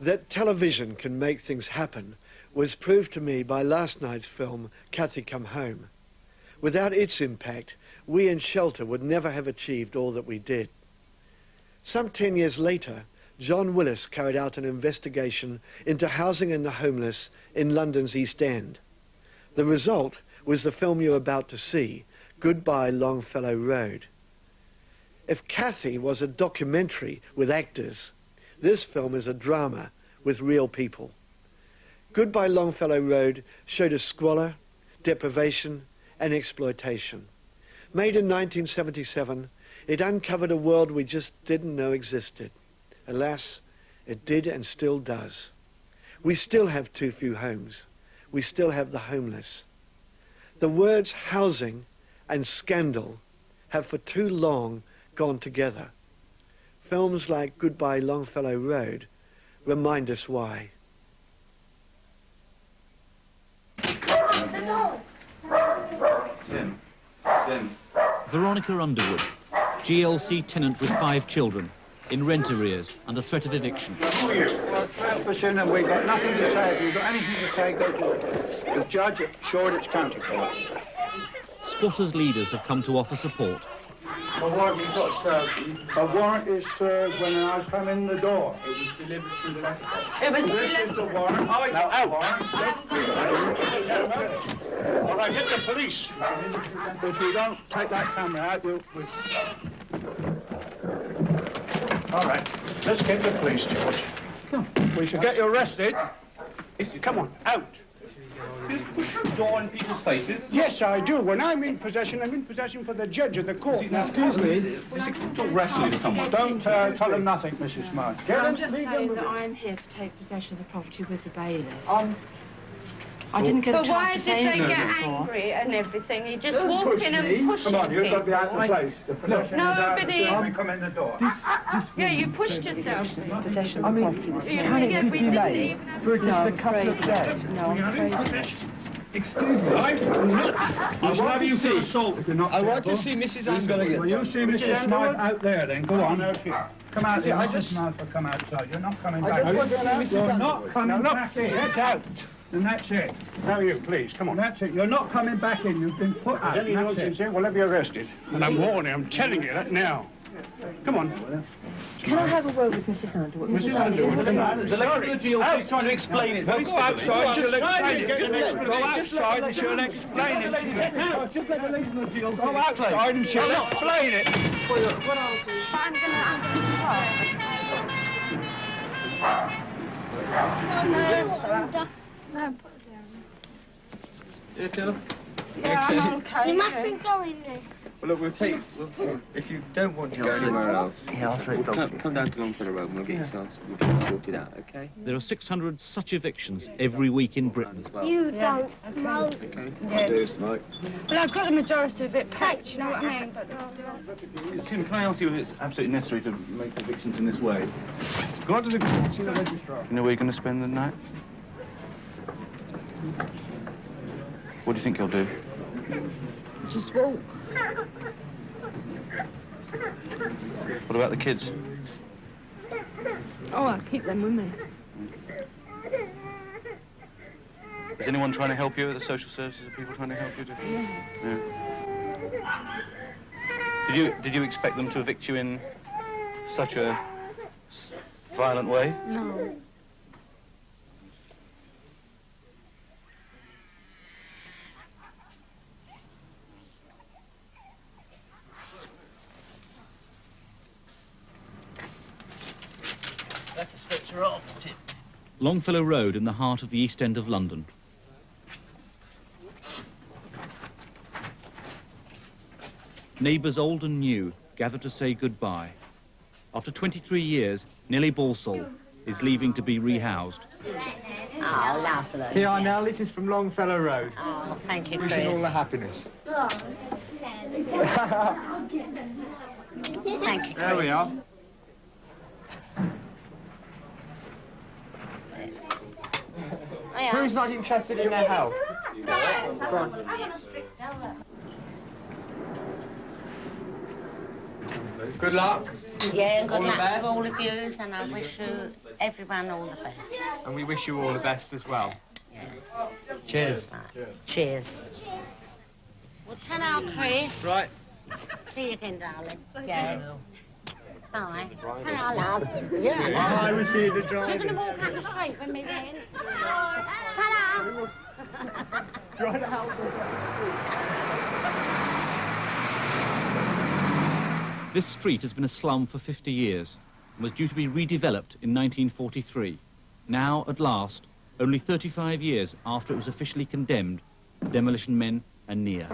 That television can make things happen was proved to me by last night's film, Cathy Come Home. Without its impact, we in Shelter would never have achieved all that we did. Some 10 years later, John Willis carried out an investigation into housing and the homeless in London's East End. The result was the film you're about to see, Goodbye Longfellow Road. If Cathy was a documentary with actors, this film is a drama with real people. Goodbye Longfellow Road showed us squalor, deprivation and exploitation. Made in 1977, it uncovered a world we just didn't know existed. Alas, it did and still does. We still have too few homes. We still have the homeless. The words housing and scandal have for too long gone together. Films like Goodbye Longfellow Road remind us why. Tim. Veronica Underwood, GLC tenant with 5 children, in rent arrears under threat of eviction. We're trespassing and we've got nothing to say. If you've got anything to say, go to the judge at Shoreditch County Court. Squatters' leaders have come to offer support. A warrant is not served. A warrant is served when I come in the door. It was delivered through the letterbox. It was delivered. This is the warrant. Now out. All right, get the police. If you don't take that camera out, we'll... All right, let's get the police, George. Come. We should get you arrested. Come on, out. You push the door in people's faces? Yes, I do. When I'm in possession for the judge of the court. Excuse me. Talk rationally to someone. Don't tell them nothing, Mrs. Mark. I'm just saying that I am here to take possession of the property with the bailiff. I didn't get a chance to say anything before. But why did they get angry and everything? He just walked in and pushed Come on, you've got to be out of the place. The possession is out of the Nobody... place. Come in the door. Yeah, you pushed yourself. Possession of the property this morning. Yeah, we didn't even have... For just a couple of days. No, I'm afraid. Excuse me. I shall have you for assault if you're not I want to see Mrs. Underwood. Will you see Mrs. Snipe out there then? Go on. Come out here. Mrs. Snipe, come outside. You're not coming back. You're not coming back in. Get out. And that's it. Now you, please, come on. That's it. You're not coming back in. You've been put out. Any nonsense here, we'll have you arrested. And I'm warning, I'm telling you that now. Come on. Can I have a word with Mrs. Underwood? Mrs. Underwood, come on. The lady of the GLC is trying to explain it. Go outside, she'll explain it. Go outside and she'll explain it. Just let the lady of the GLC go outside and she'll explain it. What I'll do... I'm going to... No, put it down. You okay? Yeah, I'm okay. You must be going there. Well, look, if you don't want to go anywhere else, come down to Longfellow Road and we'll get it sorted out, okay? There are 600 such evictions every week in Britain. As well. You don't know. Okay. Yes, Mike. Well, I've got the majority of it packed, you know what I mean? But still... Tim, can I ask you if it's absolutely necessary to make evictions in this way? Go on to the court, see the registrar. You know where you're going to spend the night? What do you think he'll do? Just walk. What about the kids? Oh, I'll keep them with me. Is anyone trying to help you at the social services? Are people trying to help you? Yeah. Did you expect them to evict you in such a violent way? No. Longfellow Road in the heart of the East End of London. Neighbours old and new gathered to say goodbye. After 23 years, Nellie Balsall is leaving to be rehoused. Oh, lovely. Here are now, this is from Longfellow Road. Oh, thank you, Chris. Wishing all the happiness. Thank you, Chris. There we are. Who's not interested in their help? Good luck. Yeah, and good All the luck best. to all of yous, and I wish you, everyone, all the best. And we wish you all the best as well. Yeah. Cheers. Right. Cheers. Well, ta-ra, Chris. Right. See you again, darling. Yeah. Bye. Ta-ra, love. Yeah. I will see the You're drivers. going to walk up the street with me then? Ta-ra. Try to help This street has been a slum for 50 years and was due to be redeveloped in 1943. Now, at last, only 35 years after it was officially condemned, the demolition men are near.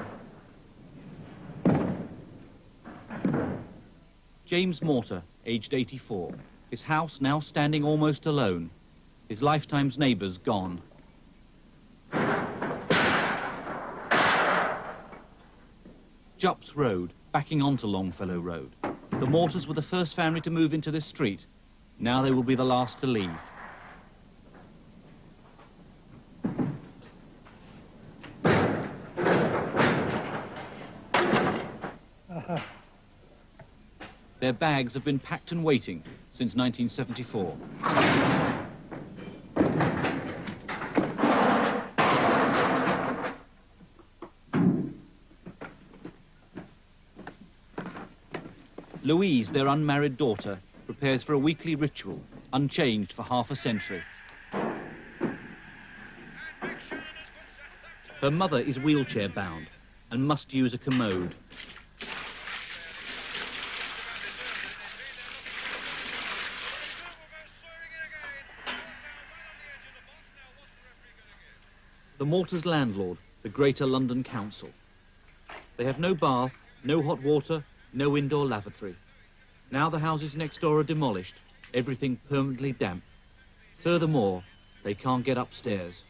James Mortar, aged 84. His house now standing almost alone. His lifetime's neighbours gone. Jupp's Road, backing onto Longfellow Road. The Mortars were the first family to move into this street. Now they will be the last to leave. Their bags have been packed and waiting since 1974. Louise, their unmarried daughter, prepares for a weekly ritual, unchanged for half a century. Her mother is wheelchair-bound and must use a commode. The Mortars' landlord, the Greater London Council. They have no bath, no hot water, no indoor lavatory. Now the houses next door are demolished, everything permanently damp. Furthermore, they can't get upstairs.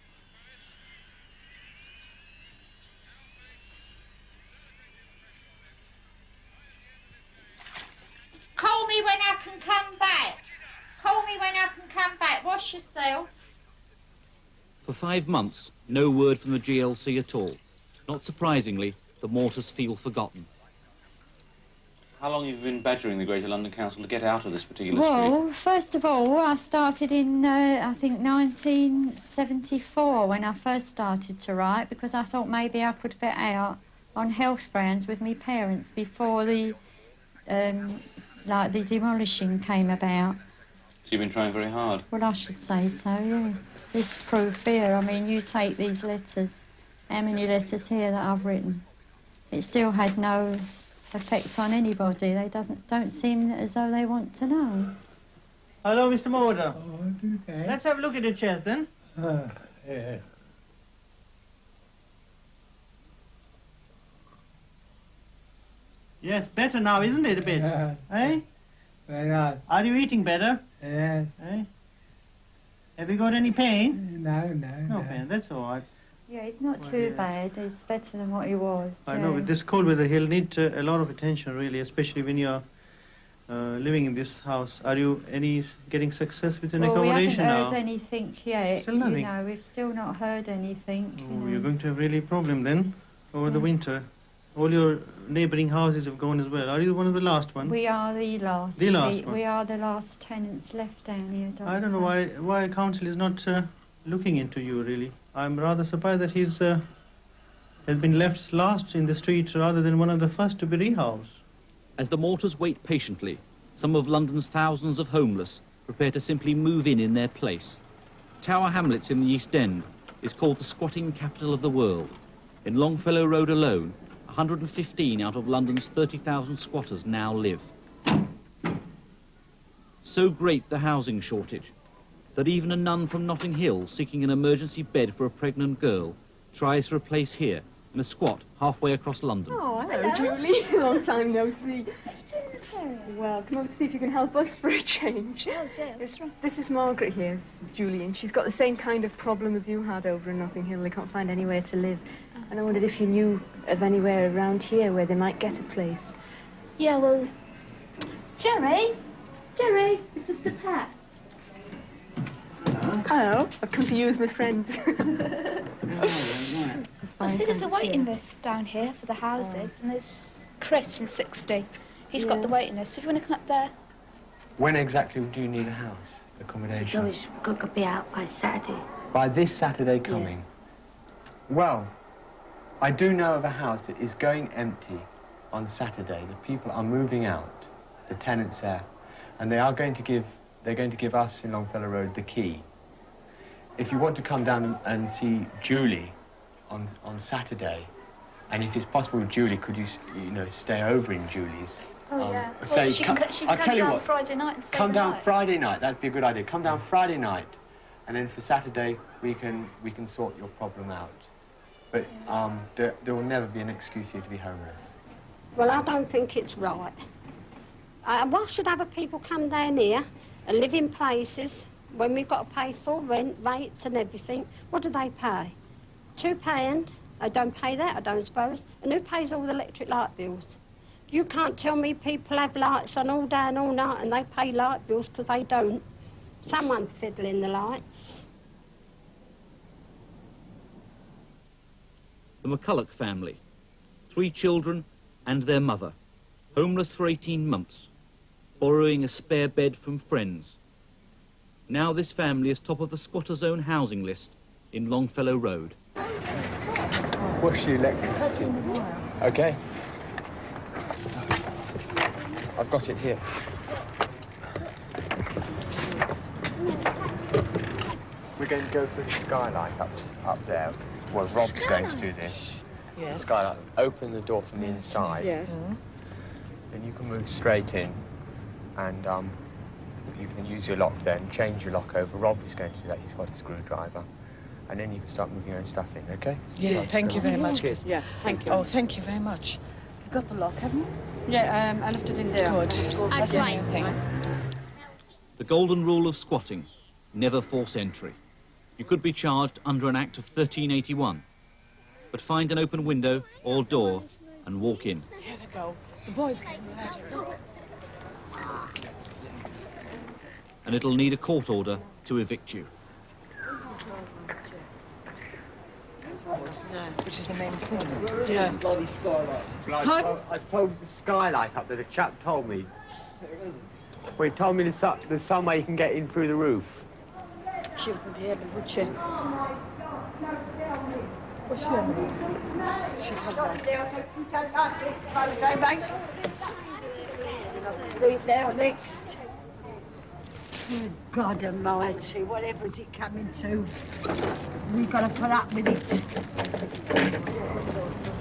Call me when I can come back. Call me when I can come back. Wash yourself. For 5 months, no word from the GLC at all. Not surprisingly, the Mortars feel forgotten. How long have you been badgering the Greater London Council to get out of this particular street? Well, first of all, I started in, I think, 1974 when I first started to write, because I thought maybe I could get out on health grounds with my parents before the, the demolishing came about. So you've been trying very hard? Well, I should say so, yes. It's proof here. I mean, you take these letters, how many letters here that I've written? It still had no effect on anybody. They don't seem as though they want to know. Hello, Mr. Mortar. Oh, okay. Let's have a look at your chest, then. Yeah. Yes, better now, isn't it, a bit? Eh? Very nice. Are you eating better? Yes. Eh? Have you got any pain? No. No pain, that's all right. Yeah, it's not too bad. It's better than what he was. I know, with this cold weather, he'll need a lot of attention, really, especially when you're living in this house. Are you getting success with an accommodation now? We haven't heard anything yet. Still nothing? You know, we've still not heard anything. Oh, you know. you're going to have really a problem then, over the winter. All your neighbouring houses have gone as well. Are you one of the last ones? We are the last. The last one? We are the last tenants left down here, Doctor. I don't know why council is not looking into you, really. I'm rather surprised that he's has been left last in the street rather than one of the first to be rehoused. As the Mortars wait patiently, some of London's thousands of homeless prepare to simply move in their place. Tower Hamlets in the East End is called the squatting capital of the world. In Longfellow Road alone, 115 out of London's 30,000 squatters now live. So great the housing shortage that even a nun from Notting Hill seeking an emergency bed for a pregnant girl tries for a place here in a squat halfway across London. Oh, hello, Julie. Long time no see. Well, come over to see if you can help us for a change. Oh, Jill. This is Margaret here, this is Julie, and she's got the same kind of problem as you had over in Notting Hill. They can't find anywhere to live. And I wondered if you knew of anywhere around here where they might get a place. Yeah, well... Jerry, it's Sister Pat. Hello. I've come to you as my friends. Well, see, there's a waiting list down here for the houses, and there's Chris in 60. He's got the waiting list. If you want to come up there When exactly do you need a house accommodation? So it's got to be out by Saturday. By this Saturday coming? Well, I do know of a house that is going empty on Saturday. The people are moving out, the tenants there, and they're going to give us in Longfellow Road the key. If you want to come down and see Julie on Saturday, and if it's possible with Julie, could you stay over in Julie's? Oh, yeah. Say, Well, she I'll tell comes you down what, Friday night and stays come the down night. Friday night. That'd be a good idea. Come down Friday night, and then for Saturday we can sort your problem out. But there will never be an excuse for you to be homeless. Well, I don't think it's right. Why should other people come down here and live in places when we've got to pay full rent, rates and everything? What do they pay? £2. I don't pay that, I don't suppose. And who pays all the electric light bills? You can't tell me people have lights on all day and all night and they pay light bills because they don't. Someone's fiddling the lights. The McCulloch family. 3 children and their mother. Homeless for 18 months. Borrowing a spare bed from friends. Now this family is top of the squatter's own housing list in Longfellow Road. What's the electricity? Okay. I've got it here. We're going to go for the skylight up there. Well, Rob's going to do this. Yes. The skylight. Open the door from the inside. Yes. Then you can move straight in, and you can use your lock then, change your lock over. Rob is going to do that. He's got a screwdriver. And then you can start moving your own stuff in, okay? Yes, So, thank you very much. Cheers. Yeah, thank you. Oh, thank you very much. You've got the lock, haven't you? Yeah, I left it in there. Good. That's the main thing. The golden rule of squatting. Never force entry. You could be charged under an Act of 1381. But find an open window or door and walk in. Here they go. The boys are coming out here. Look. And it'll need a court order to evict you. Yeah, which is the main thing. Yeah. Bloody skylight. Well, I told you the skylight up there. The chap told me. Well, he told me there's some way you can get in through the roof. She wouldn't be able, would she? What's she on? She's had Read now next. Oh, God almighty, whatever is it coming to? We've got to put up with it.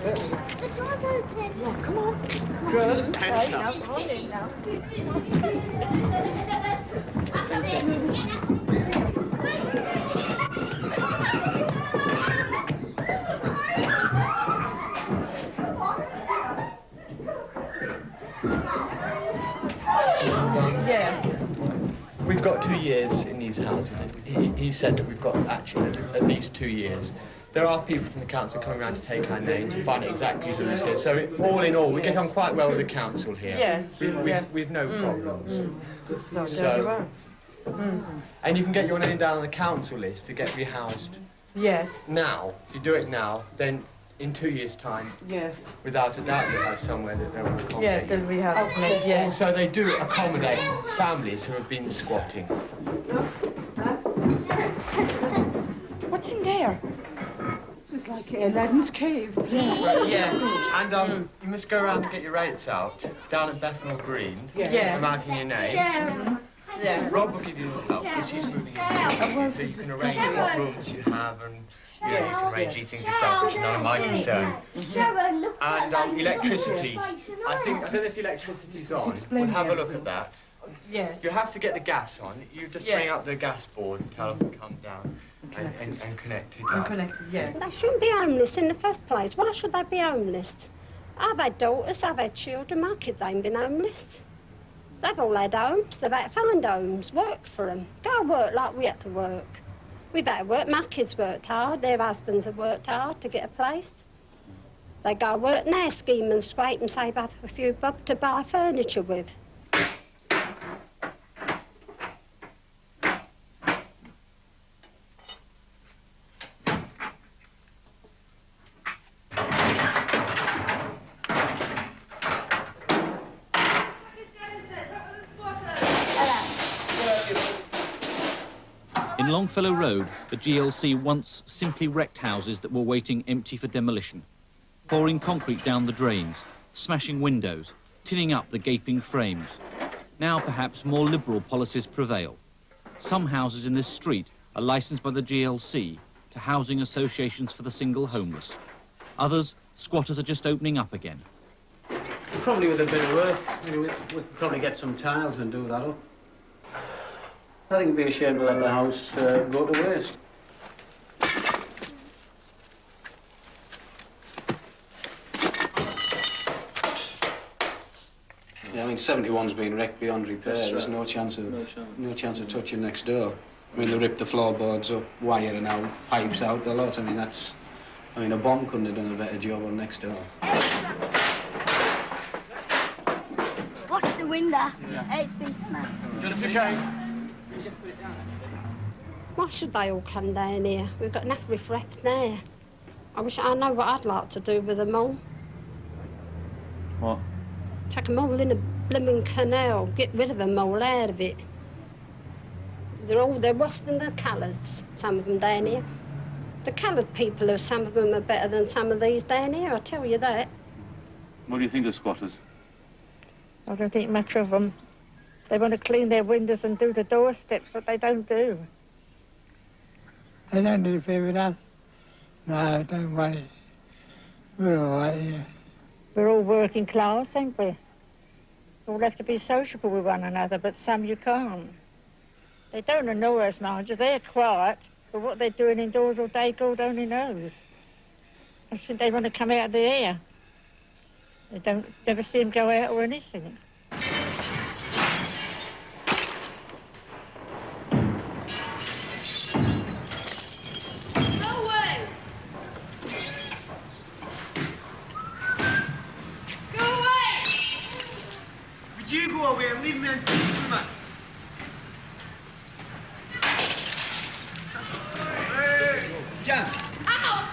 The door's open. Yeah, come on. Good. Right, now, come on in now. Yeah. We've got 2 years in these houses, and he said that we've got actually at least 2 years. There are people from the council coming around to take our names and find out exactly who's here. So all in all, we get on quite well with the council here. Yes. We've no problems. So, and you can get your name down on the council list to get rehoused. Yes. Now, if you do it now, then in 2 years' time, Yes. without a doubt, you'll have somewhere that they'll accommodate. Yeah, then we have. Yeah. So they do accommodate families who have been squatting. What's in there? It's like Aladdin's cave. Yeah. And you must go around and get your rates out down at Bethnal Green. Yeah. Come out in your name. Yeah. Rob will give you help because he's moving in. So you can arrange what rooms you have and you can arrange these things yourself, which is none of my concern. And electricity. I don't know if electricity's on. We'll have a look at that. Yes. You have to get the gas on. You just ring up the gas board and tell them to come down and connect it up. They shouldn't be homeless in the first place. Why should they be homeless? I've had daughters, I've had children. My kids ain't been homeless. They've all had homes. They've had to find homes, work for them. Go work like we had to work. We've had to work. My kids worked hard. Their husbands have worked hard to get a place. They go work now, scheme and scrape and save up a few bob to buy furniture with. Hello. In Longfellow Road, the GLC once simply wrecked houses that were waiting empty for demolition, pouring concrete down the drains, smashing windows, tinning up the gaping frames. Now perhaps more liberal policies prevail. Some houses in this street are licensed by the GLC to housing associations for the single homeless. Others, squatters are just opening up again. Probably with a bit of work, we could probably get some tiles and do that up. I think it'd be a shame to let the house go to waste. Yeah, I mean, 71's been wrecked beyond repair. There's no chance of touching next door. I mean, they ripped the floorboards up, wiring out, pipes out, the lot. I mean, a bomb couldn't have done a better job on next door. Watch the window. It's been smashed. It's okay. Why should they all come down here? We've got enough riff-raffs there. I know what I'd like to do with them all. What? Chuck them all in a blooming canal, get rid of them all out of it. They're worse than the colours, some of them down here. The coloured people, some of them are better than some of these down here, I'll tell you that. What do you think of squatters? I don't think much of them. They want to clean their windows and do the doorsteps, but they don't do. They don't interfere with us. No, don't worry. We're all right here. We're all working class, ain't we? We all have to be sociable with one another, but some you can't. They don't annoy us, mind you. They're quiet, but what they're doing indoors all day, God only knows. I think they want to come out of the air. They never see them go out or anything. You go away and leave me in peace, man. Hey! Jam. Out!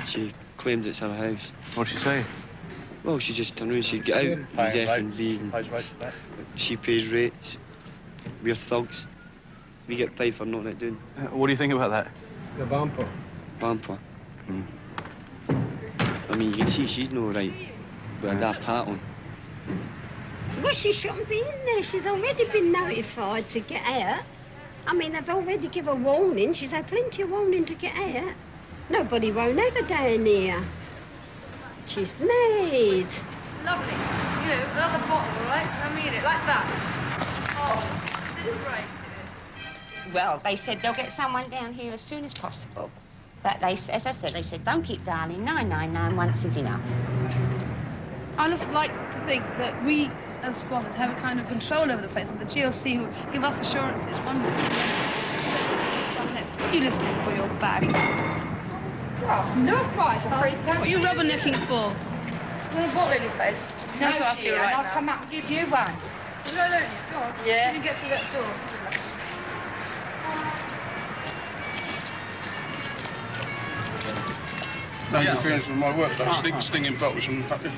She claims it's her house. What'd she say? Well, she just turned around, she'd get out, and F and B, and she pays rates. We're thugs. We get paid for not doing. What do you think about that? The bumper. Bumper. I mean, you can see she's no right with a daft hat on. Well, she shouldn't be in there. She's already been notified to get out. I mean, they've already given her warning. She's had plenty of warning to get out. Nobody won't ever down here. She's mad. Lovely. You know, another bottle, all right? I mean it, like that. Oh, this is right. Well, they said they'll get someone down here as soon as possible. But they, as I said, they said, don't keep dialing 999 once is enough. I just like to think that we, as squatters, have a kind of control over the place, and the GLC will give us assurances one minute, and then next. What are you listening for your bag? Oh, no price for free. What are you rubbernecking for? You want a bottle in your face? That's what I feel right I'll now. come up and give you one. No, don't you? Go on. Yeah. You get through that door. No interference with my work, though. Stinging bottles and fucking...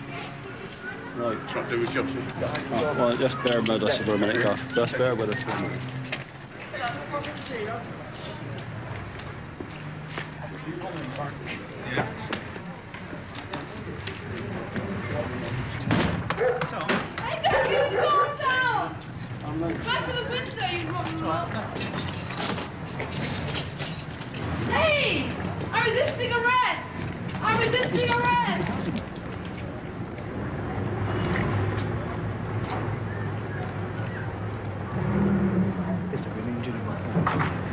Right. Trying to do with jobs. Well, just bear with us for a minute, Gav. Just bear with us for a minute. Hey, don't you go down! Back to the window, you rotten lot. Hey! I'm resisting arrest! I'm resisting arrest!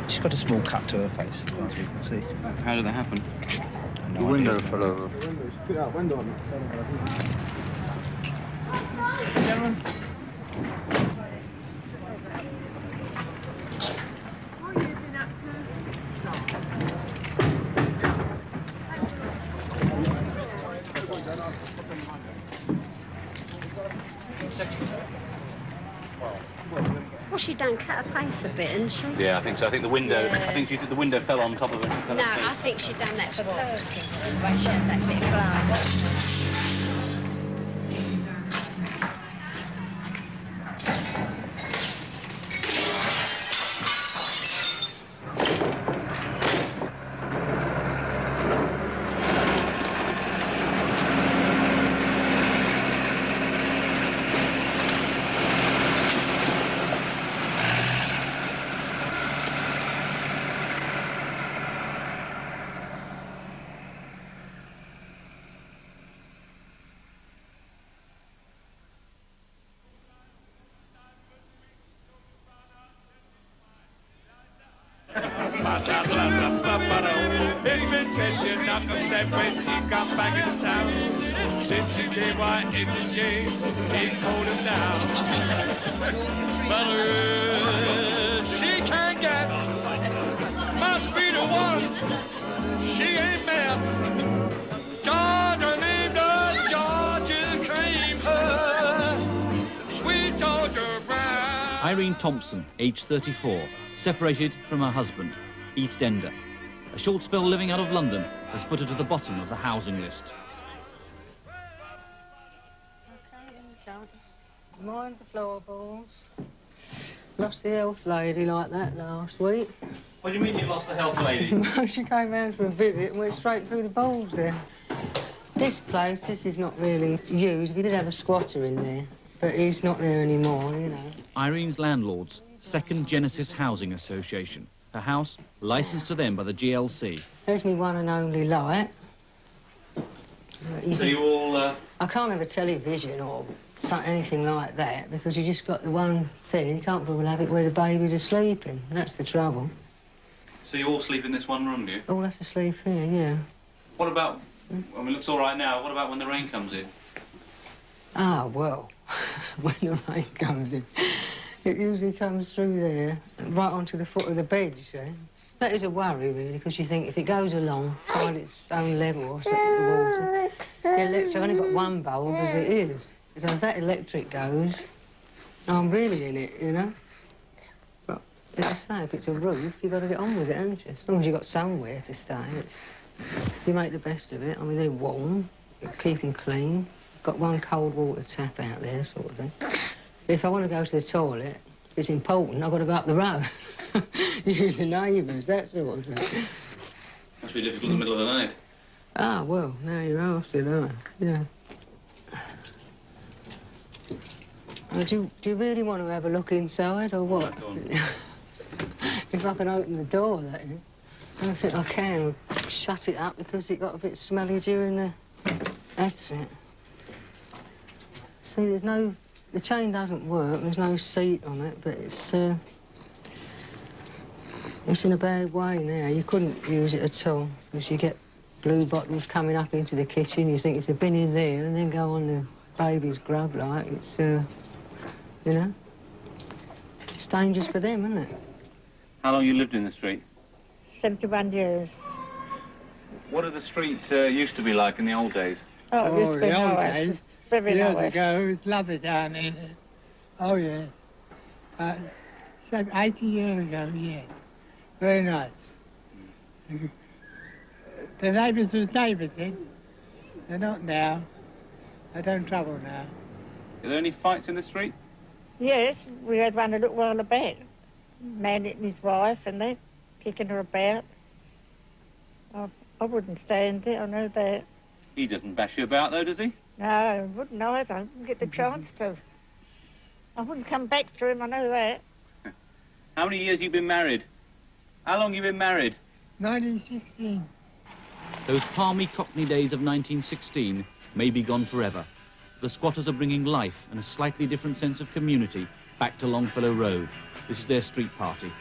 She's got a small cut to her face, as far as we can see. How did that happen? The window fell over. Put that window on. Gentlemen. she done cut her face a bit, and she... Yeah, I think so. I think the window. Yeah. I think the window fell on top of her. No, I think she done that for purpose. Why she had that bit of glass. David says she knocked them dead when she got back in town. Since she did why it's a shame she pulled him down. But she can't get, must be the one she ain't met. Georgia named her, Georgia claimed her. Sweet Georgia Brown. Irene Thompson, aged 34, separated from her husband, East Ender. A short spell living out of London has put her to the bottom of the housing list. Mind the floorboards. Lost the health lady like that last week. What do you mean you lost the health lady? She came round for a visit and went straight through the balls there. This place, this is not really used. We did have a squatter in there, but he's not there anymore, you know. Irene's landlord's Second Genesis Housing Association. Her house, licensed to them by the GLC. There's me one and only light. So you all... I can't have a television or anything like that because you just got the one thing. You can't probably have it where the babies are sleeping. That's the trouble. So you all sleep in this one room, do you? All have to sleep here, yeah. What about... I mean, it looks all right now. What about when the rain comes in? Ah, well, when the rain comes in, it usually comes through there, right onto the foot of the bed, you see. That is a worry, really, because you think if it goes along, find its own level or something, the water. The electric, I've only got one bulb as it is. So if that electric goes, I'm really in it, you know. But as I say, if it's a roof, you've got to get on with it, haven't you? As long as you've got somewhere to stay, you make the best of it. I mean, they're warm, you keep them clean. Got one cold water tap out there, sort of thing. If I want to go to the toilet, it's important, I've got to go up the road. Use the neighbours, that sort of thing. Must be difficult in the middle of the night. Ah, well, now you're after that, yeah. Do you really want to have a look inside, or what? If I can open the door, that is. I don't think I can. Shut it up because it got a bit smelly during the... That's it. See, there's no... The chain doesn't work, there's no seat on it, but it's in a bad way now. You couldn't use it at all, because you get blue bottles coming up into the kitchen, you think if they've been in there, and then go on the baby's grub, like, it's, you know, it's dangerous for them, isn't it? How long you lived in the street? 71 years. What did the street used to be like in the old days? Oh, it used to be the old nice. days, Very years nice. ago, it was lovely down here. Oh, yeah. 80 years ago, yes. Very nice. The neighbours was neighbours then. They're not now. They don't trouble now. Are there any fights in the street? Yes, we had one a little while back. Man and his wife, and they kicking her about. I wouldn't stand it, I know that. He doesn't bash you about, though, does he? No, I wouldn't either. I wouldn't get the chance to. I wouldn't come back to him, I know that. How many years you been married? How long you been married? 1916. Those palmy Cockney days of 1916 may be gone forever. The squatters are bringing life and a slightly different sense of community back to Longfellow Road. This is their street party.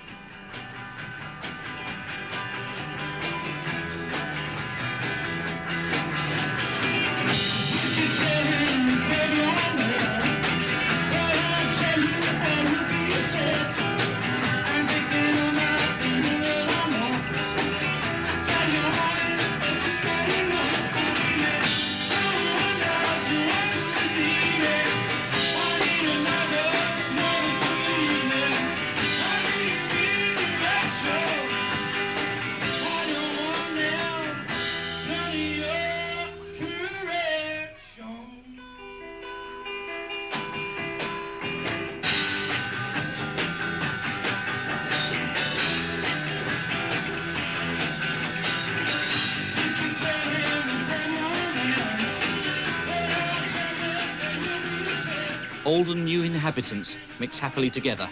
Old and new inhabitants mix happily together.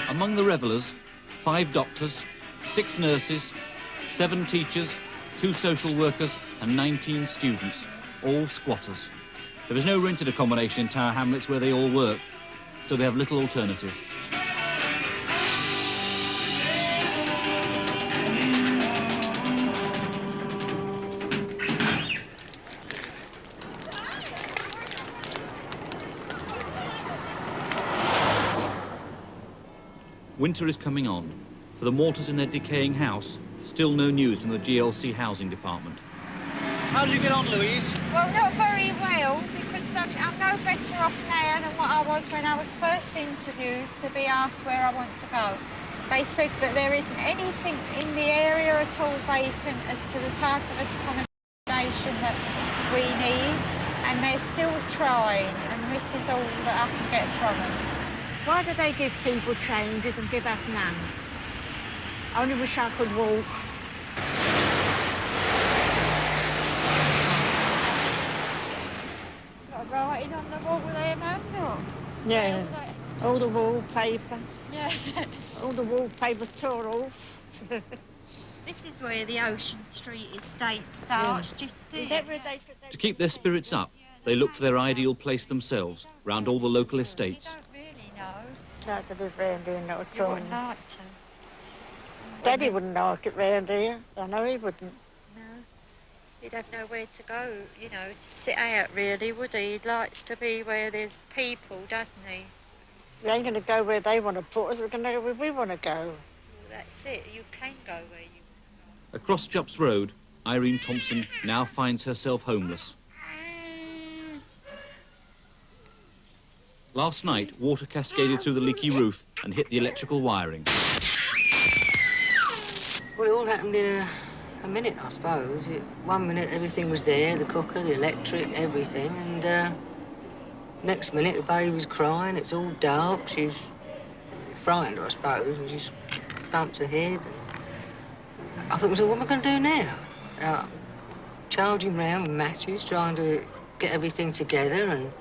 Among the revellers, 5 doctors, 6 nurses, 7 teachers, 2 social workers and 19 students, all squatters. There is no rented accommodation in Tower Hamlets where they all work, so they have little alternative. Winter is coming on. For the Mortars in their decaying house, still no news from the GLC housing department. How did you get on, Louise? Well, not very well, because I'm no better off now than what I was when I was first interviewed to be asked where I want to go. They said that there isn't anything in the area at all vacant as to the type of accommodation that we need, and they're still trying, and this is all that I can get from them. Why do they give people changes and give us none? I only wish I could walk. Got writing on the wall there, Mum, look. Yeah, all the wallpaper. Yeah. All the wallpaper's tore off. This is where the Ocean Street estate starts, just here. Is that where they said To keep their spirits up, they look for their ideal place themselves, round all the local estates. like to live round here, not at You all. wouldn't like to? Daddy wouldn't like it round here. I know he wouldn't. No. He'd have nowhere to go, you know, to sit out, really, would he? He likes to be where there's people, doesn't he? We ain't going to go where they want to put us. We're going to go where we want to go. Well, that's it. You can go where you... Across Jupp's Road, Irene Thompson now finds herself homeless. Last night, water cascaded through the leaky roof and hit the electrical wiring. Well, it all happened in a minute, I suppose. 1 minute, everything was there, the cooker, the electric, everything, and next minute, the baby's crying, it's all dark, she's frightened, I suppose, and she's bumped her head. I thought, well, what am I going to do now? Charging round with matches, trying to get everything together, and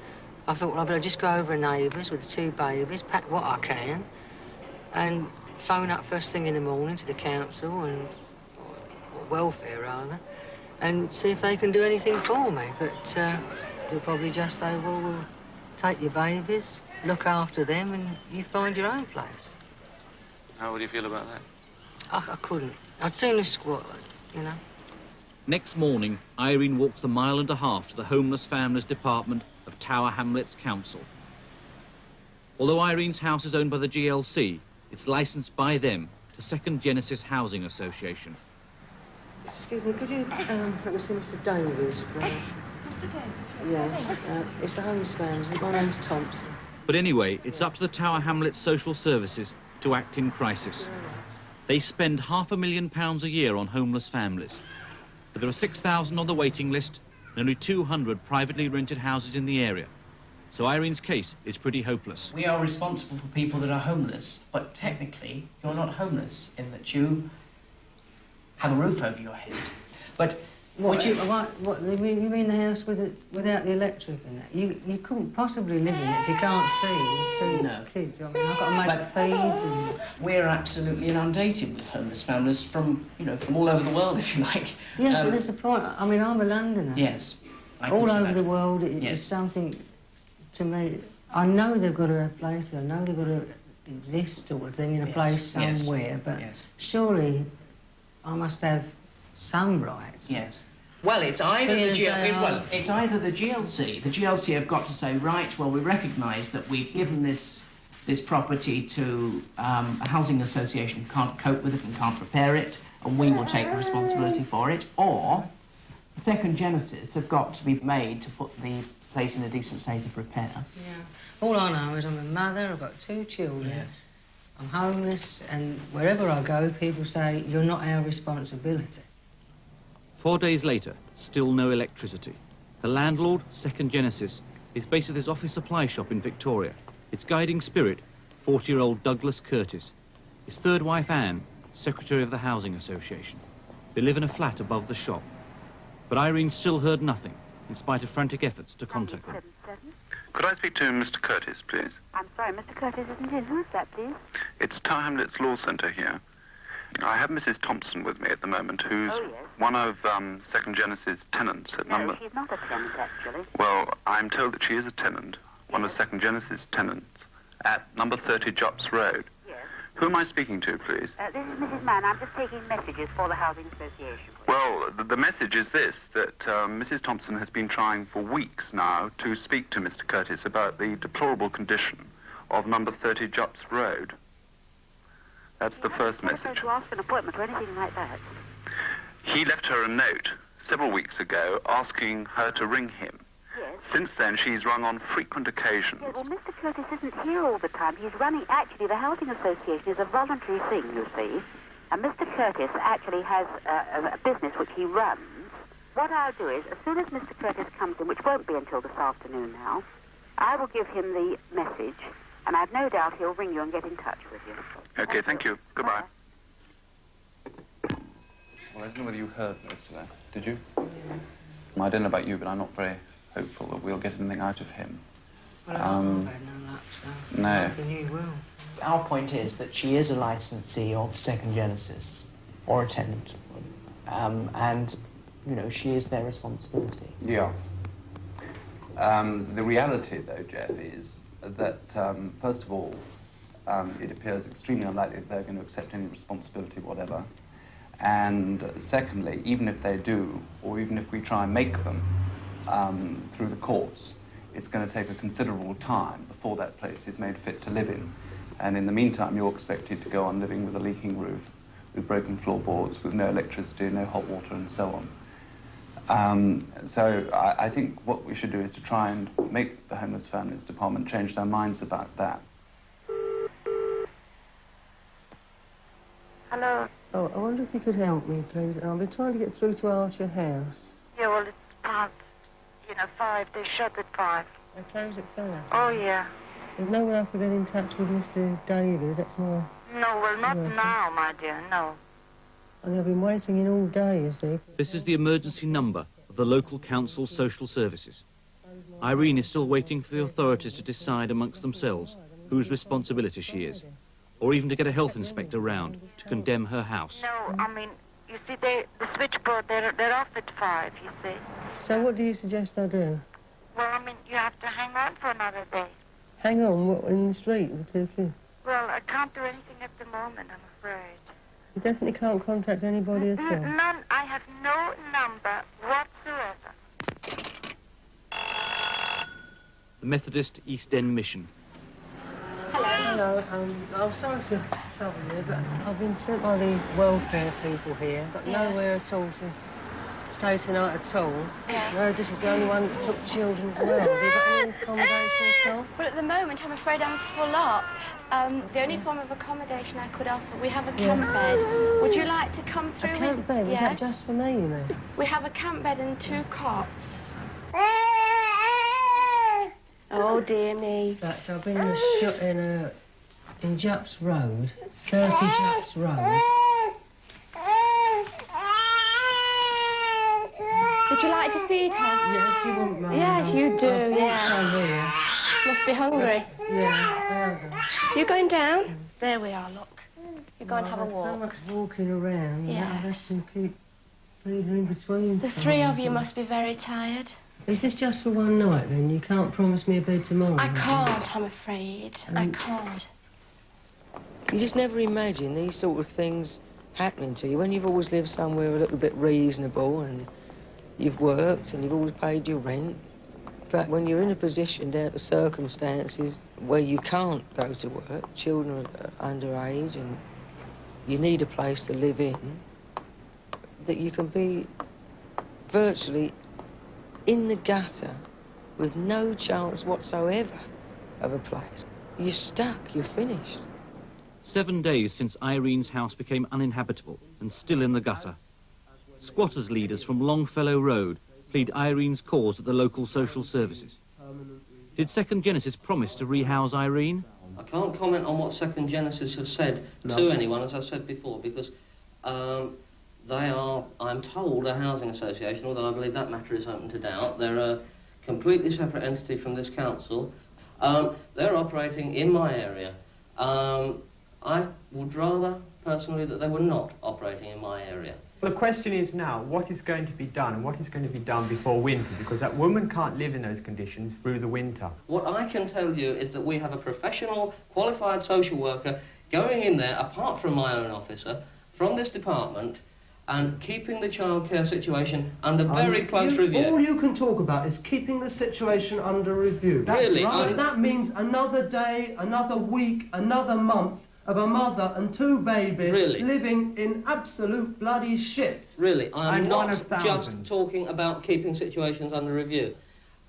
I thought, well, I better just go over to neighbours with the 2 babies, pack what I can, and phone up first thing in the morning to the council, and or welfare, rather, and see if they can do anything for me. But they'll probably just say, well, we'll take your babies, look after them, and you find your own place. How would you feel about that? I couldn't. I'd sooner squat, you know. Next morning, Irene walks the 1.5 miles to the Homeless Families Department of Tower Hamlets Council. Although Irene's house is owned by the GLC, it's licensed by them to Second Genesis Housing Association. Excuse me, could you let me see Mr. Davies, please? Mr. Davies? Yes, it's the Homeless Families. My name's Thompson. But anyway, it's up to the Tower Hamlets Social Services to act in crisis. They spend £500,000 a year on homeless families. But there are 6,000 on the waiting list and only 200 privately rented houses in the area. So Irene's case is pretty hopeless. We are responsible for people that are homeless, but technically you're not homeless in that you have a roof over your head. But What, you mean the house without the electric in it? You couldn't possibly live in it if you can't see 2 kids. I mean, I've got to make feeds and... We're absolutely inundated with homeless families from, you know, from all over the world, if you like. Yes, but that's the point. I mean, I'm a Londoner. Yes. All over the world, it's something to me. I know they've got to have places. I know they've got to exist sort of thing in a place somewhere, but surely I must have some rights. Yes. Well, it's either the GLC. The GLC have got to say, right, well, we recognise that we've given this property to a housing association who can't cope with it and can't repair it, and we will take the responsibility for it. Or Second Genesis have got to be made to put the place in a decent state of repair. Yeah. All I know is I'm a mother. I've got 2 children. Yes. I'm homeless, and wherever I go, people say, you're not our responsibility. 4 days later, still no electricity. The landlord, Second Genesis, is based at his office supply shop in Victoria. Its guiding spirit, 40-year-old Douglas Curtis. His third wife, Anne, secretary of the Housing Association. They live in a flat above the shop. But Irene still heard nothing, in spite of frantic efforts to contact them. Could I speak to Mr. Curtis, please? I'm sorry, Mr. Curtis isn't in. Who's that, please? It's Tower Hamlets Law Centre here. I have Mrs. Thompson with me at the moment, who's one of Second Genesis' tenants at number... No, she's not a tenant, actually. Well, I'm told that she is a tenant, one of Second Genesis' tenants, at number 30 Jups Road. Yes. Who am I speaking to, please? This is Mrs. Mann. I'm just taking messages for the Housing Association. Well, the message is this, that Mrs. Thompson has been trying for weeks now to speak to Mr. Curtis about the deplorable condition of number 30 Jups Road. That's the first message. To ask for an appointment or anything like that. He left her a note several weeks ago asking her to ring him. Yes. Since then, she's rung on frequent occasions. Yes, well, Mr. Curtis isn't here all the time. He's running... Actually, the Housing Association is a voluntary thing, you see. And Mr. Curtis actually has a business which he runs. What I'll do is, as soon as Mr. Curtis comes in, which won't be until this afternoon now, I will give him the message, and I've no doubt he'll ring you and get in touch with you. Okay, thank you. Goodbye. Well, I don't know whether you heard most of that, did you? Yeah. Well, I don't know about you, but I'm not very hopeful that we'll get anything out of him. Well, I've had no luck, so... No. Hoping you will. Our point is that she is a licensee of Second Genesis, or a tenant, and, you know, she is their responsibility. Yeah. The reality, though, Jeff, is that, first of all, it appears extremely unlikely that they're going to accept any responsibility whatever. And secondly, even if they do, or even if we try and make them through the courts, it's going to take a considerable time before that place is made fit to live in. And in the meantime, you're expected to go on living with a leaking roof, with broken floorboards, with no electricity, no hot water, and so on. So I think what we should do is to try and make the Homeless Families Department change their minds about that. Hello? Oh, I wonder if you could help me, please. I've been trying to get through to Archer House. Yeah, well, it's past, 5. They shut at 5. They close at 5? Oh, yeah. There's no way I could get in touch with Mr. Davies, that's more... No, well, not now, my dear, no. And I've been waiting in all day, you see. This is the emergency number of the local council's social services. Irene is still waiting for the authorities to decide amongst themselves whose responsibility she is, or even to get a health inspector round to condemn her house. No, I mean, you see, the switchboard, they're off at 5, you see. So what do you suggest I do? Well, I mean, you have to hang on for another day. Hang on, what, in the street with 2 kids? Well, I can't do anything at the moment, I'm afraid. You definitely can't contact anybody at all? None. I have no number whatsoever. The Methodist East End Mission. Hello. I'm sorry to trouble you, but I've been sent by the welfare people here. Got nowhere at all to stay tonight at all. No, this was the only one that took children as well. Have you got any accommodation at all? Well, at the moment, I'm afraid I'm full up. The only form of accommodation I could offer, we have a camp bed. Would you like to come through? A camp bed? Yes. Is that just for me, you mean? We have a camp bed and 2 cots. Oh, dear me. But I've been in Jups Road, 30 Jups Road. Would you like to feed her? Yes, you wouldn't mind. Yes, you do, I've yeah. some here. Must be hungry. Yeah, You going down? There we are, look. You go and have a There's walk. so much walking around. Yes. I have to keep feeding in between. The 3 of you must be very tired. Is this just for one night, then? You can't promise me a bed tomorrow? I can't, I'm afraid. I can't. You just never imagine these sort of things happening to you when you've always lived somewhere a little bit reasonable and you've worked and you've always paid your rent. But when you're in a position down to circumstances where you can't go to work, children are underage and you need a place to live in, that you can be virtually in the gutter with no chance whatsoever of a place. You're stuck, you're finished. 7 days since Irene's house became uninhabitable and still in the gutter. Squatters' leaders from Longfellow Road plead Irene's cause at the local social services. Did Second Genesis promise to rehouse Irene? I can't comment on what Second Genesis have said to anyone, as I said before, because they are, I'm told, a housing association, although I believe that matter is open to doubt. They're a completely separate entity from this council. They're operating in my area. I would rather, personally, that they were not operating in my area. The question is now, what is going to be done, and what is going to be done before winter? Because that woman can't live in those conditions through the winter. What I can tell you is that we have a professional, qualified social worker going in there, apart from my own officer, from this department, and keeping the childcare situation under very close review. All you can talk about is keeping the situation under review. That's Really? right. And that means another day, another week, another month of a mother and 2 babies living in absolute bloody shit. Really, I'm not just talking about keeping situations under review.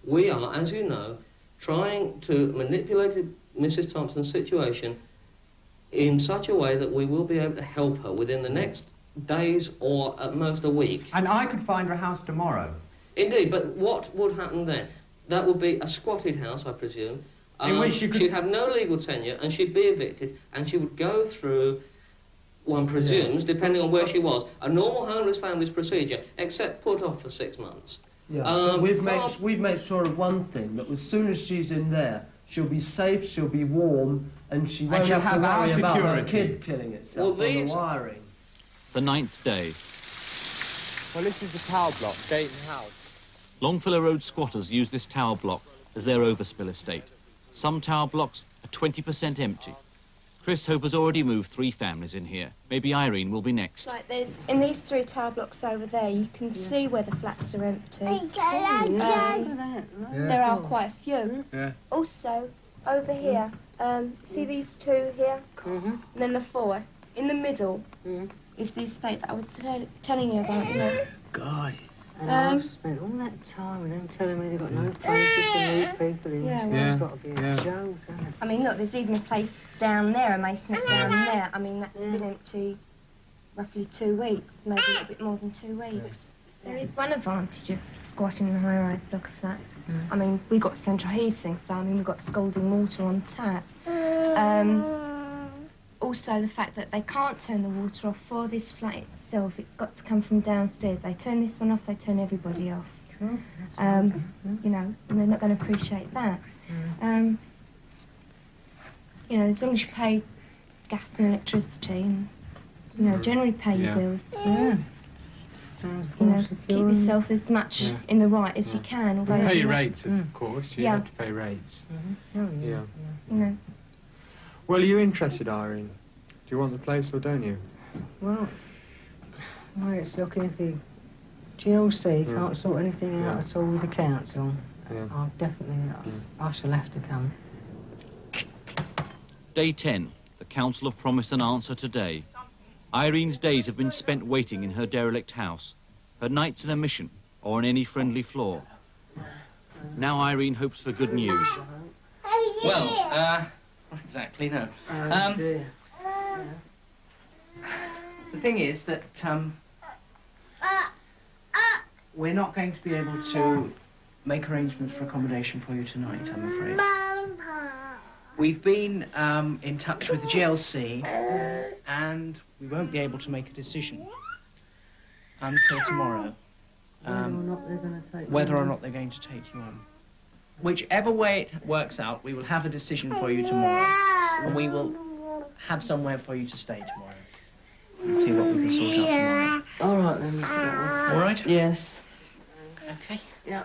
We are, as you know, trying to manipulate Mrs. Thompson's situation in such a way that we will be able to help her within the next days or at most a week. And I could find her a house tomorrow. Indeed, but what would happen then? That would be a squatted house, I presume. In which you could... She'd have no legal tenure and she'd be evicted and she would go through, one presumes, depending on where she was, a normal homeless family's procedure, except put off for 6 months. Yeah, we've made sure of one thing, that as soon as she's in there, she'll be safe, she'll be warm, and she won't have to worry about her kid killing itself on the wiring. The 9th day. Well, this is the tower block, Gayton House. Longfellow Road squatters use this tower block as their overspill estate. Some tower blocks are 20% empty. Chris Hope has already moved 3 families in here. Maybe Irene will be next. Like there's, in these 3 tower blocks over there, you can see where the flats are empty. There are quite a few. Yeah. Also, over here, see these 2 here? And then the 4. In the middle is the estate that I was telling you about, you know. Guys. And I've spent all that time with them telling me they've got no places to move people in. Yeah, Well, it's got to be a joke, hasn't it? I mean, look, there's even a place down there, a masonette down there. I mean, that's been empty roughly 2 weeks, maybe a little bit more than 2 weeks. There is one advantage of squatting in a high-rise block of flats. I mean, we got central heating, so I mean, we've got scalding water on tap. Also, the fact that they can't turn the water off for this flat itself. It's got to come from downstairs. They turn this one off, they turn everybody off. You know, and they're not going to appreciate that. You know, as long as you pay gas and electricity and, you know, generally pay your bills. You know, keep yourself as much in the right as you can. Although You pay your rates, of course. You Yeah. have to pay rates. Oh, Yeah. You know. Well, are you interested, Irene? Do you want the place or don't you? Well, it's looking if the GLC can't sort anything out at all with the council. I'll definitely, I shall have to come. Day 10. The council have promised an answer today. Irene's days have been spent waiting in her derelict house, her nights in a mission or on any friendly floor. Now Irene hopes for good news. Well, not exactly, no. The thing is that we're not going to be able to make arrangements for accommodation for you tonight, I'm afraid. We've been in touch with the GLC and we won't be able to make a decision until tomorrow. Whether or not they're going to take you on. Whichever way it works out, we will have a decision for you tomorrow. And we will have somewhere for you to stay tomorrow. And see what we can sort out tomorrow. All right then, Mr. Gatland. All right? Yes. Okay. Yeah.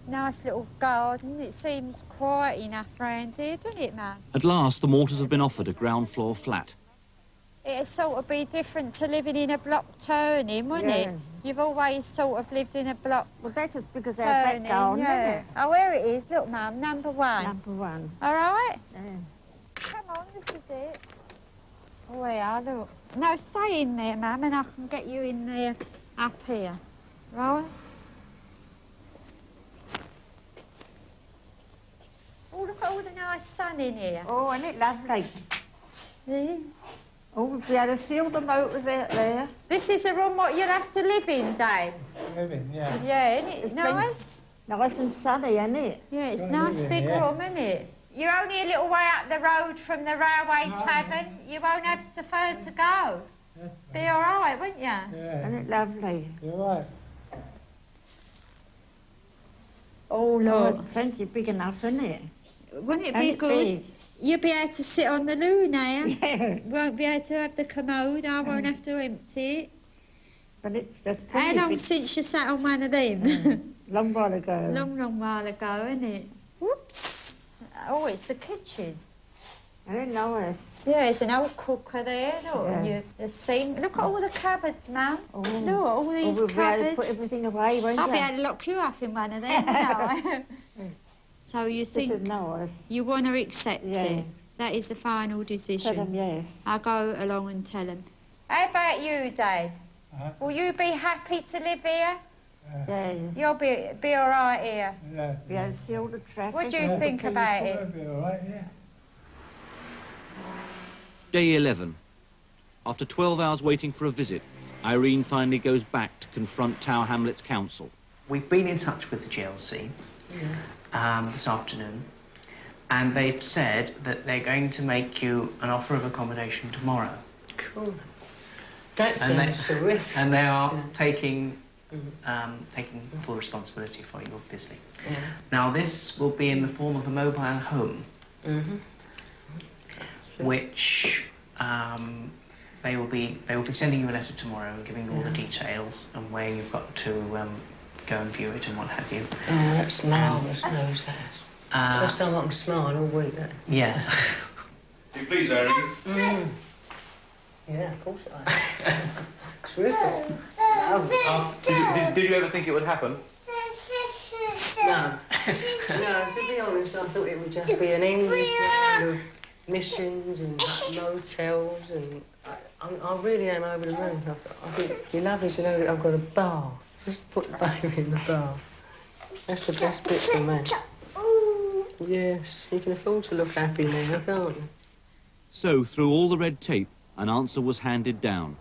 Nice little garden. It seems quiet enough round here, doesn't it, Mum? At last, the Mortars have been offered a ground floor flat. It'd sort of be different to living in a block turning, wouldn't it? You've always sort of lived in a block. Well, that's just because turning, our back garden, isn't it? Oh, where it is. Look, Mum, number 1. Number 1. All right? Yeah. Come on, this is it. Oh, yeah, look. No, stay in there, Mum, and I can get you in there up here. Right? Oh, look at all the nice sun in here. Oh, isn't it lovely? Yeah. Oh, we'll be able to see all the motors out there. This is a room what you'll have to live in, Dave. Live in, yeah. Yeah, isn't it? It's nice. Nice and sunny, isn't it? Yeah, it's a nice big room, isn't it? You're only a little way up the road from the railway tavern. You won't have so far to go. Be all right, won't you? Yeah. Isn't it lovely? You're right. Oh, Lord. It's plenty big enough, isn't it? Wouldn't it be good? Big? You'll be able to sit on the loo now. Yeah. Won't be able to have the commode. I won't have to empty it. But that's how long since you sat on one of them? Long while ago. Long while ago, isn't it? Whoops. Oh, it's the kitchen. I don't know us. Yeah, there's an old cooker there. Look, Yeah. the sink. Look at all the cupboards, Mum. Oh. Look, all these we'll be able cupboards. to put everything away, won't I'll you? be able to lock you up in one of them, won't I? So you think This is nice. you want to accept Yeah. it? That is the final decision. Tell them yes. I'll go along and tell them. How about you, Dave? Will you be happy to live here? Yeah. You'll be all right here. Yeah. Be able to see all the traffic. What do you think about it? It'll be all right, yeah. Day 11. After 12 hours waiting for a visit, Irene finally goes back to confront Tower Hamlets Council. We've been in touch with the GLC this afternoon, and they've said that they're going to make you an offer of accommodation tomorrow. Cool. That And sounds terrific. And they are taking full responsibility for you, obviously. Yeah. Now, this will be in the form of a mobile home, which they will be sending you a letter tomorrow and giving you all the details and where you've got to go and view it and what have you. Oh, that's marvellous news, that. First time I can smile all week, that. Yeah. Do you please, Irene? Yeah, of course I am. Terrific. Did you ever think it would happen? No. No, to be honest, I thought it would just be an endless round of missions and motels, and I really am over the moon. I think it'd be lovely to know that I've got a bath. Just put the baby in the bath. That's the best bit for me. Yes, you can afford to look happy now, can't you? So, through all the red tape, an answer was handed down.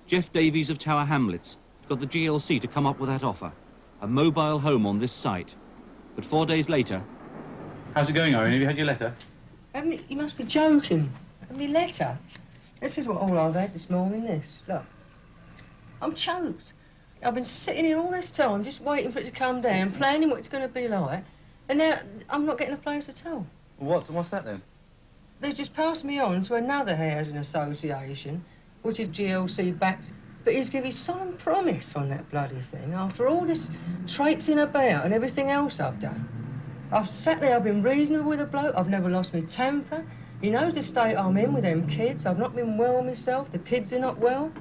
Jeff Davies of Tower Hamlets got the GLC to come up with that offer. A mobile home on this site. But 4 days later... How's it going, Irene? Have you had your letter? You must be joking. My letter? This is what all I've had this morning, this. Look. I'm choked. I've been sitting here all this time just waiting for it to come down, planning what it's going to be like, and now I'm not getting a place at all. What's that then? They just passed me on to another housing association, which is GLC-backed, but he's given solemn promise on that bloody thing after all this traipsing about and everything else I've done. I've sat there, I've been reasonable with the bloke, I've never lost my temper. He knows the state I'm in with them kids. I've not been well myself, the kids are not well.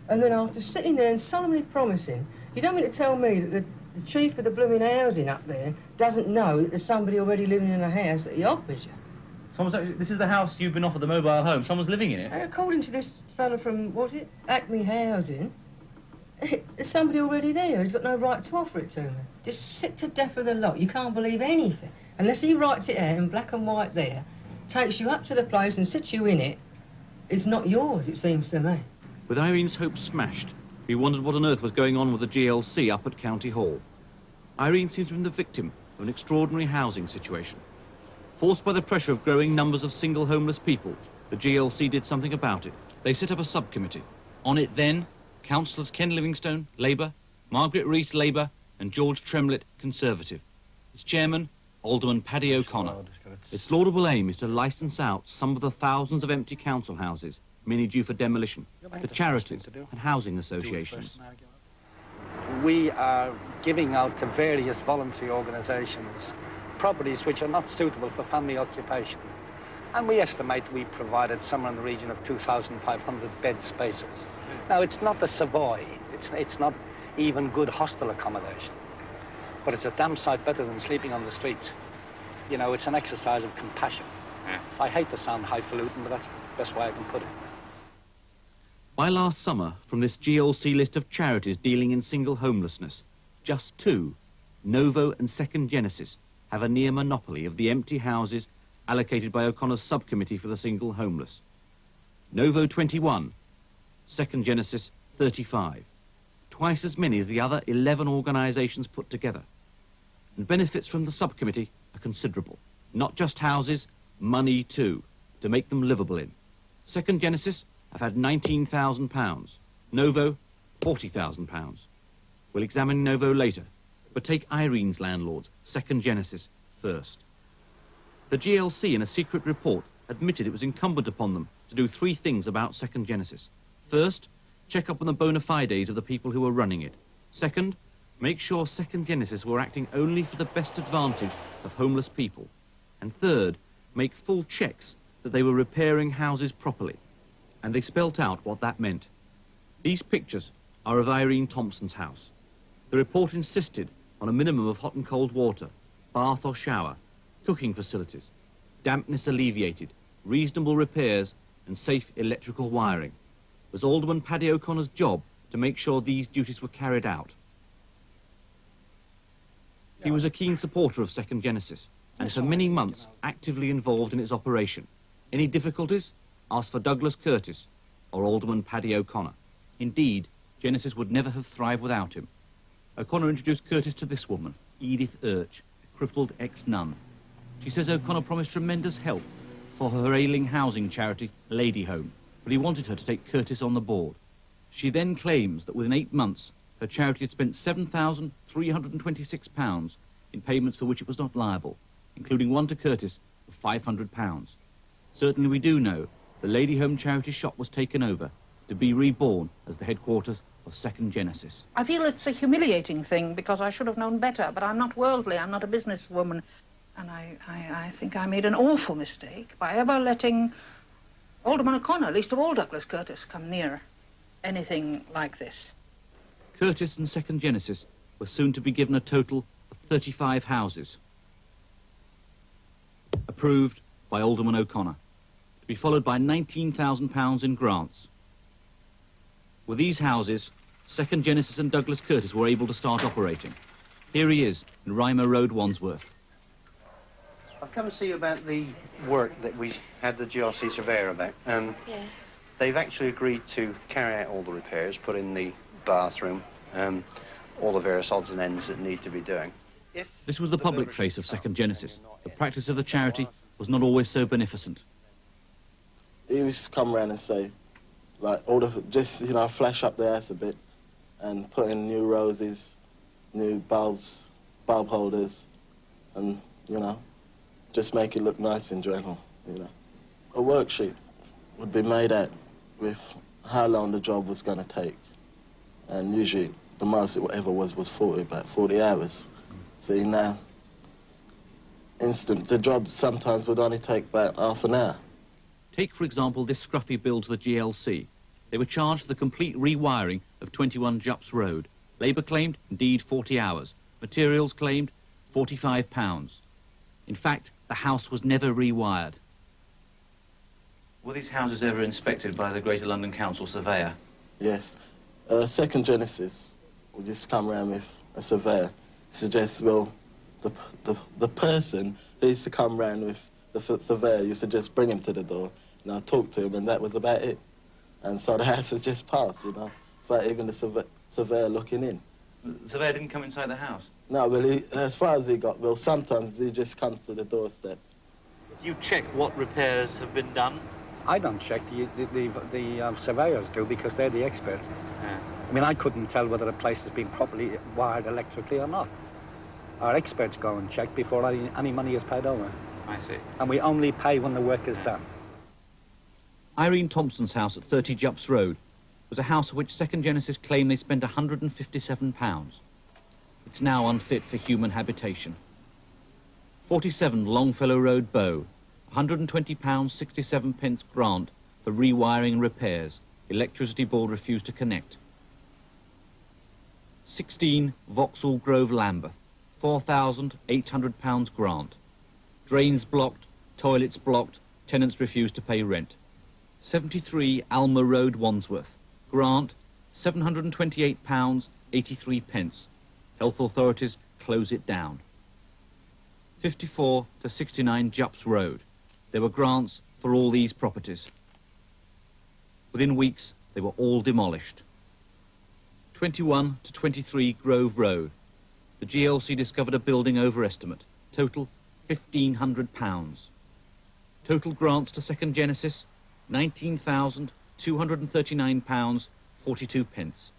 And then after sitting there and solemnly promising, you don't mean to tell me that the chief of the blooming housing up there doesn't know that there's somebody already living in a house that he offers you? This is the house you've been offered the mobile home. Someone's living in it. According to this fella from, what's it, Acme Housing, there's somebody already there. He's got no right to offer it to me. Just sick to death of the lot. You can't believe anything. Unless he writes it out in black and white there, takes you up to the place and sits you in it, it's not yours, it seems to me. With Irene's hopes smashed, we wondered what on earth was going on with the GLC up at County Hall. Irene seems to have been the victim of an extraordinary housing situation. Forced by the pressure of growing numbers of single homeless people, the GLC did something about it. They set up a subcommittee. On it then, councillors Ken Livingstone, Labour, Margaret Rees, Labour, and George Tremlett, Conservative. Its chairman, Alderman Paddy O'Connor. Its laudable aim is to licence out some of the thousands of empty council houses, many due for demolition, to charities and housing associations. We are giving out to various voluntary organisations properties which are not suitable for family occupation. And we estimate we provided somewhere in the region of 2,500 bed spaces. Now, it's not the Savoy. It's not even good hostel accommodation. But it's a damn sight better than sleeping on the streets. You know, it's an exercise of compassion. Yeah. I hate to sound highfalutin, but that's the best way I can put it. By last summer, from this GLC list of charities dealing in single homelessness, just two, Novo and Second Genesis, have a near monopoly of the empty houses allocated by O'Connor's subcommittee for the single homeless. Novo 21, Second Genesis 35, twice as many as the other 11 organisations put together. And benefits from the subcommittee are considerable. Not just houses, money too, to make them livable in. Second Genesis have had £19,000, Novo £40,000. We'll examine Novo later, but take Irene's landlords, Second Genesis, first. The GLC, in a secret report, admitted it was incumbent upon them to do three things about Second Genesis. First, check up on the bona fides of the people who were running it. Second, make sure Second Genesis were acting only for the best advantage of homeless people. And third, make full checks that they were repairing houses properly. And they spelt out what that meant. These pictures are of Irene Thompson's house. The report insisted on a minimum of hot and cold water, bath or shower, cooking facilities, dampness alleviated, reasonable repairs and safe electrical wiring. It was Alderman Paddy O'Connor's job to make sure these duties were carried out. He was a keen supporter of Second Genesis and for many months actively involved in its operation. Any difficulties? Ask for Douglas Curtis or Alderman Paddy O'Connor. Indeed, Genesis would never have thrived without him. O'Connor introduced Curtis to this woman, Edith Urch, a crippled ex-nun. She says O'Connor promised tremendous help for her ailing housing charity, Lady Home, but he wanted her to take Curtis on the board. She then claims that within 8 months, her charity had spent £7,326 in payments for which it was not liable, including one to Curtis of £500. Certainly we do know the Lady Home charity shop was taken over to be reborn as the headquarters of Second Genesis. I feel it's a humiliating thing because I should have known better, but I'm not worldly, I'm not a businesswoman. And I think I made an awful mistake by ever letting Alderman O'Connor, least of all Douglas Curtis, come near anything like this. Curtis and Second Genesis were soon to be given a total of 35 houses. Approved by Alderman O'Connor, to be followed by £19,000 in grants. With these houses, Second Genesis and Douglas Curtis were able to start operating. Here he is in Rymer Road, Wandsworth. I've come to see you about the work that we had the GRC surveyor about. Yeah. They've actually agreed to carry out all the repairs, put in the bathroom, all the various odds and ends that need to be doing. This was the public face of Second Genesis. The practice of the charity was not always so beneficent. He used to come around and say, like, just, you know, flash up the house a bit and put in new roses, new bulbs, bulb holders, and, you know, just make it look nice in general, you know. A worksheet would be made out with how long the job was going to take. And usually the most it ever was about 40 hours. See, now, the job sometimes would only take about half an hour. Take, for example, this scruffy bill to the GLC. They were charged for the complete rewiring of 21 Jups Road. Labour claimed, indeed, 40 hours. Materials claimed, £45. In fact, the house was never rewired. Were these houses ever inspected by the Greater London Council surveyor? Yes. Second Genesis would just come around with a surveyor. Suggests, well, the person who used to come round with the surveyor used to just bring him to the door, and I talked to him, and that was about it. And so the house was just passed, you know, without even the surveyor looking in. The surveyor didn't come inside the house? No, well, as far as he got, well, sometimes he just comes to the doorsteps. You check what repairs have been done? I don't check, the surveyors do, because they're the experts. Yeah. I mean, I couldn't tell whether a place has been properly wired electrically or not. Our experts go and check before any money is paid over. I see. And we only pay when the work is done. Irene Thompson's house at 30 Jups Road was a house of which Second Genesis claimed they spent £157. It's now unfit for human habitation. 47 Longfellow Road, Bow, £120.67 grant for rewiring and repairs. Electricity board refused to connect. 16 Vauxhall Grove, Lambeth, £4,800 grant. Drains blocked, toilets blocked, tenants refused to pay rent. 73 Alma Road, Wandsworth, grant £728.83. Health authorities close it down. 54 to 69 Jups Road. There were grants for all these properties. Within weeks, they were all demolished. 21 to 23 Grove Road. The GLC discovered a building overestimate. Total £1,500. Total grants to Second Genesis, £19,239.42.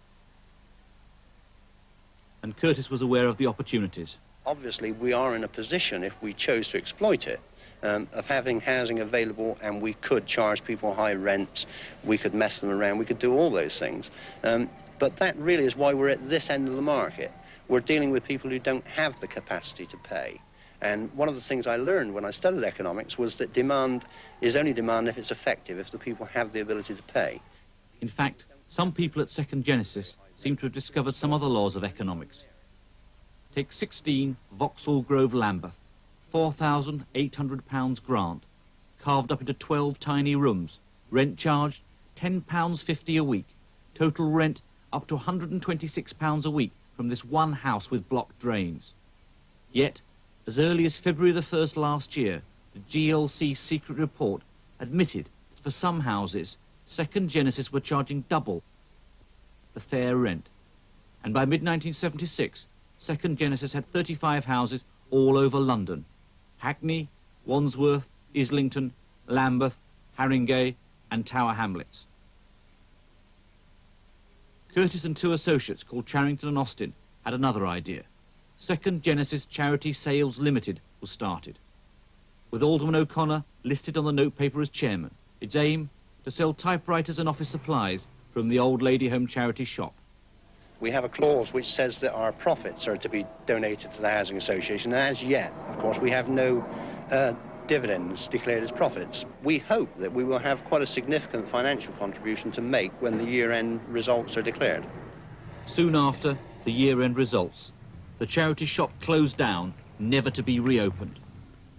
And Curtis was aware of the opportunities. Obviously, we are in a position, if we chose to exploit it, of having housing available, and we could charge people high rents, we could mess them around, we could do all those things. But that really is why we're at this end of the market. We're dealing with people who don't have the capacity to pay. And one of the things I learned when I studied economics was that demand is only demand if it's effective, if the people have the ability to pay. In fact, some people at Second Genesis seem to have discovered some other laws of economics. Take 16 Vauxhall Grove, Lambeth, £4,800 grant, carved up into 12 tiny rooms, rent charged £10.50 a week, total rent up to £126 a week from this one house with blocked drains. Yet, as early as February the 1st last year, the GLC secret report admitted that for some houses, Second Genesis were charging double the fair rent. And by mid-1976, Second Genesis had 35 houses all over London: Hackney, Wandsworth, Islington, Lambeth, Haringey and Tower Hamlets. Curtis and two associates called Charrington and Austin had another idea. Second Genesis Charity Sales Limited was started, with Alderman O'Connor listed on the notepaper as chairman. Its aim, to sell typewriters and office supplies from the Old Lady Home Charity shop. We have a clause which says that our profits are to be donated to the Housing Association, and as yet, of course, we have no dividends declared as profits. We hope that we will have quite a significant financial contribution to make when the year-end results are declared. Soon after the year-end results, the charity shop closed down, never to be reopened.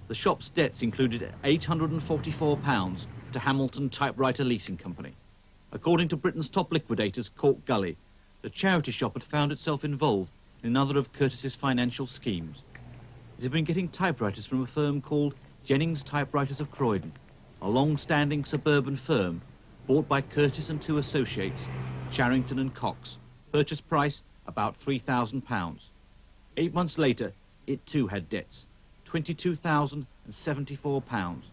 The shop's debts included £844 to Hamilton Typewriter Leasing Company. According to Britain's top liquidators, Cork Gully, the charity shop had found itself involved in another of Curtis's financial schemes. It had been getting typewriters from a firm called Jennings Typewriters of Croydon, a long-standing suburban firm bought by Curtis and two associates, Charrington and Cox. Purchase price about £3,000. 8 months later, it too had debts, £22,074,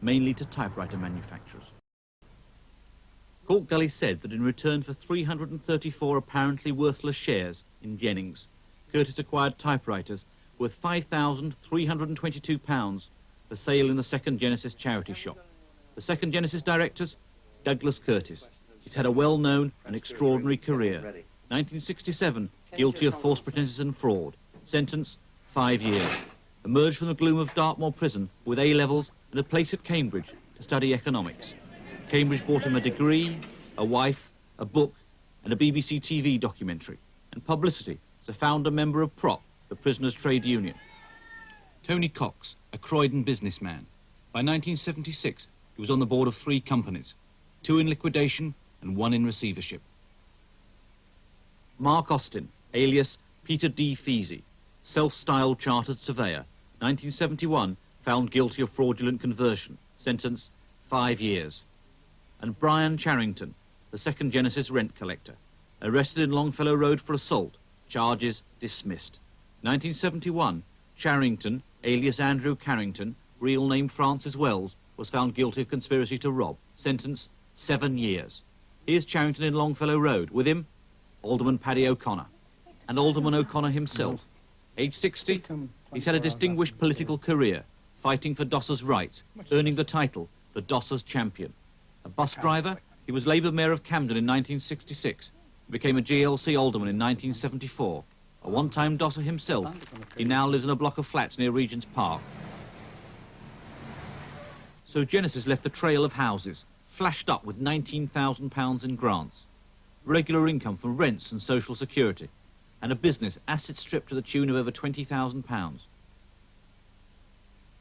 mainly to typewriter manufacturers. Cork Gully said that in return for 334 apparently worthless shares in Jennings, Curtis acquired typewriters worth £5,322 for sale in the Second Genesis charity shop. The Second Genesis directors? Douglas Curtis. He's had a well-known and extraordinary career. 1967, guilty of false pretences and fraud. Sentence, 5 years. Emerged from the gloom of Dartmoor prison with A-levels and a place at Cambridge to study economics. Cambridge bought him a degree, a wife, a book, and a BBC TV documentary, and publicity as a founder member of PROP, the prisoners' trade union. Tony Cox, a Croydon businessman. By 1976, he was on the board of 3 companies, 2 in liquidation and 1 in receivership. Mark Austin, alias Peter D. Feasy, self-styled chartered surveyor, 1971, found guilty of fraudulent conversion, sentence 5 years. And Brian Charrington, the Second Genesis rent collector, arrested in Longfellow Road for assault, charges dismissed. 1971, Charrington, alias Andrew Carrington, real name Francis Wells, was found guilty of conspiracy to rob, sentence 7 years. Here's Charrington in Longfellow Road, with him, Alderman Paddy O'Connor, and Alderman O'Connor himself. Age 60, he's had a distinguished political career, fighting for Dossers' rights, earning the title, the Dossers Champion. A bus driver, he was Labour Mayor of Camden in 1966, and became a GLC Alderman in 1974. A one-time dosser himself, he now lives in a block of flats near Regent's Park. So Genesis left a trail of houses, flashed up with £19,000 in grants, regular income from rents and social security, and a business asset stripped to the tune of over £20,000.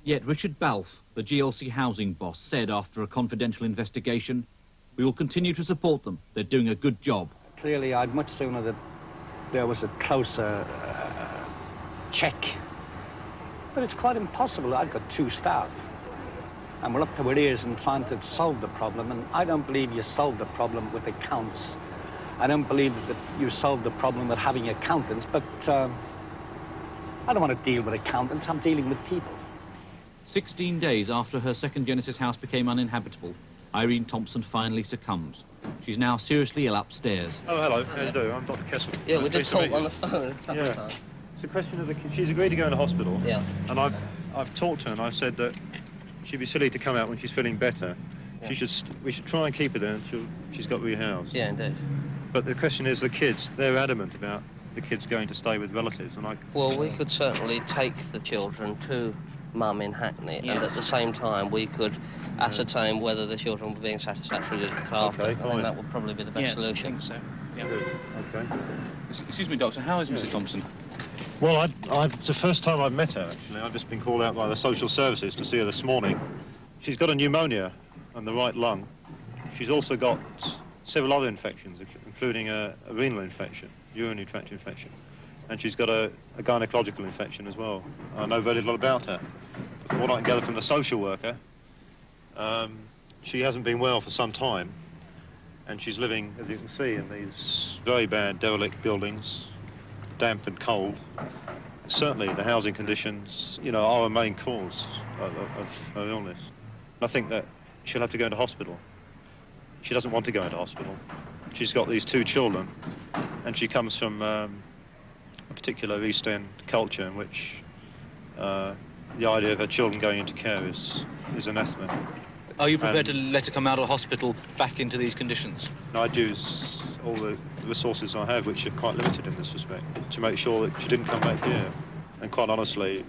Yet Richard Balfe, the GLC housing boss, said after a confidential investigation, "We will continue to support them. They're doing a good job." Clearly, I'd much sooner that there was a closer check. But it's quite impossible. I've got 2 staff. And we're up to our ears in trying to solve the problem. And I don't believe you solve the problem with accounts. I don't believe that you solve the problem with having accountants. But I don't want to deal with accountants. I'm dealing with people. 16 days after her second Genesis house became uninhabitable, Irene Thompson finally succumbs. She's now seriously ill upstairs. Oh, hello. How do you do? I'm Dr. Kessel. Yeah, we did talk on the phone a couple of times. It's a question of she's agreed to go into hospital. Yeah. And I've talked to her and I've said that she'd be silly to come out when she's feeling better. Yeah. We should try and keep her there until she's got rehoused. Yeah, indeed. But the question is the kids. They're adamant about the kids going to stay with relatives. And Well, we could certainly take the children to Mum in Hackney, and at the same time we could ascertain whether the children were being satisfactorily looked after. Okay, I think that would probably be the best solution. I think so. Yeah. Okay. Excuse me, Doctor, how is Mrs. Thompson? Well, it's the first time I've met her, actually. I've just been called out by the social services to see her this morning. She's got a pneumonia on the right lung. She's also got several other infections, including a renal infection, urinary tract infection. And she's got a gynecological infection as well. I know very little about her. But from what I can gather from the social worker, she hasn't been well for some time. And she's living, as you can see, in these very bad derelict buildings, damp and cold. Certainly the housing conditions, are a main cause of her illness. I think that she'll have to go into hospital. She doesn't want to go into hospital. She's got these 2 children, and she comes from a particular East End culture in which the idea of her children going into care is anathema. Are you prepared to let her come out of hospital back into these conditions? No, I'd use all the resources I have, which are quite limited in this respect, to make sure that she didn't come back here. And quite honestly,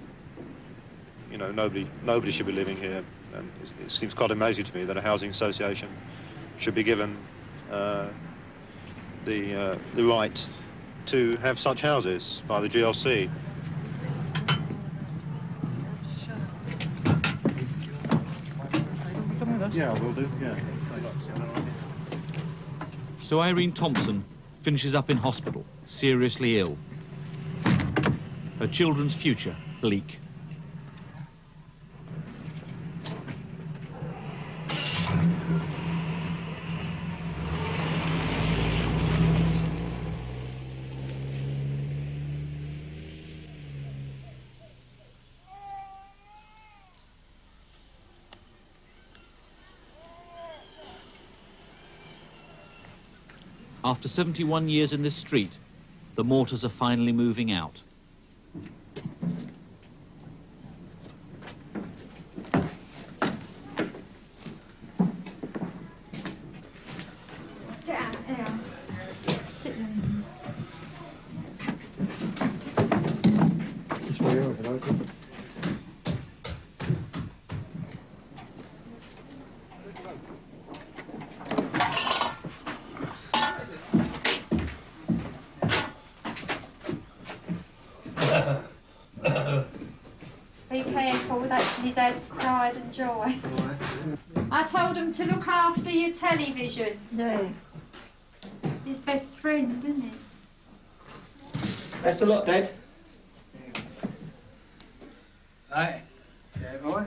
nobody should be living here. And it seems quite amazing to me that a housing association should be given the right to have such houses by the GLC. Yeah, I will do, yeah. So Irene Thompson finishes up in hospital, seriously ill. Her children's future bleak. After 71 years in this street, the mortars are finally moving out. Get out, here. Sit there. This way over, okay? Be careful, that's your dad's pride and joy. I told him to look after your television. Yeah. It's his best friend, isn't it? That's a lot, Dad. Right. Yeah, boy.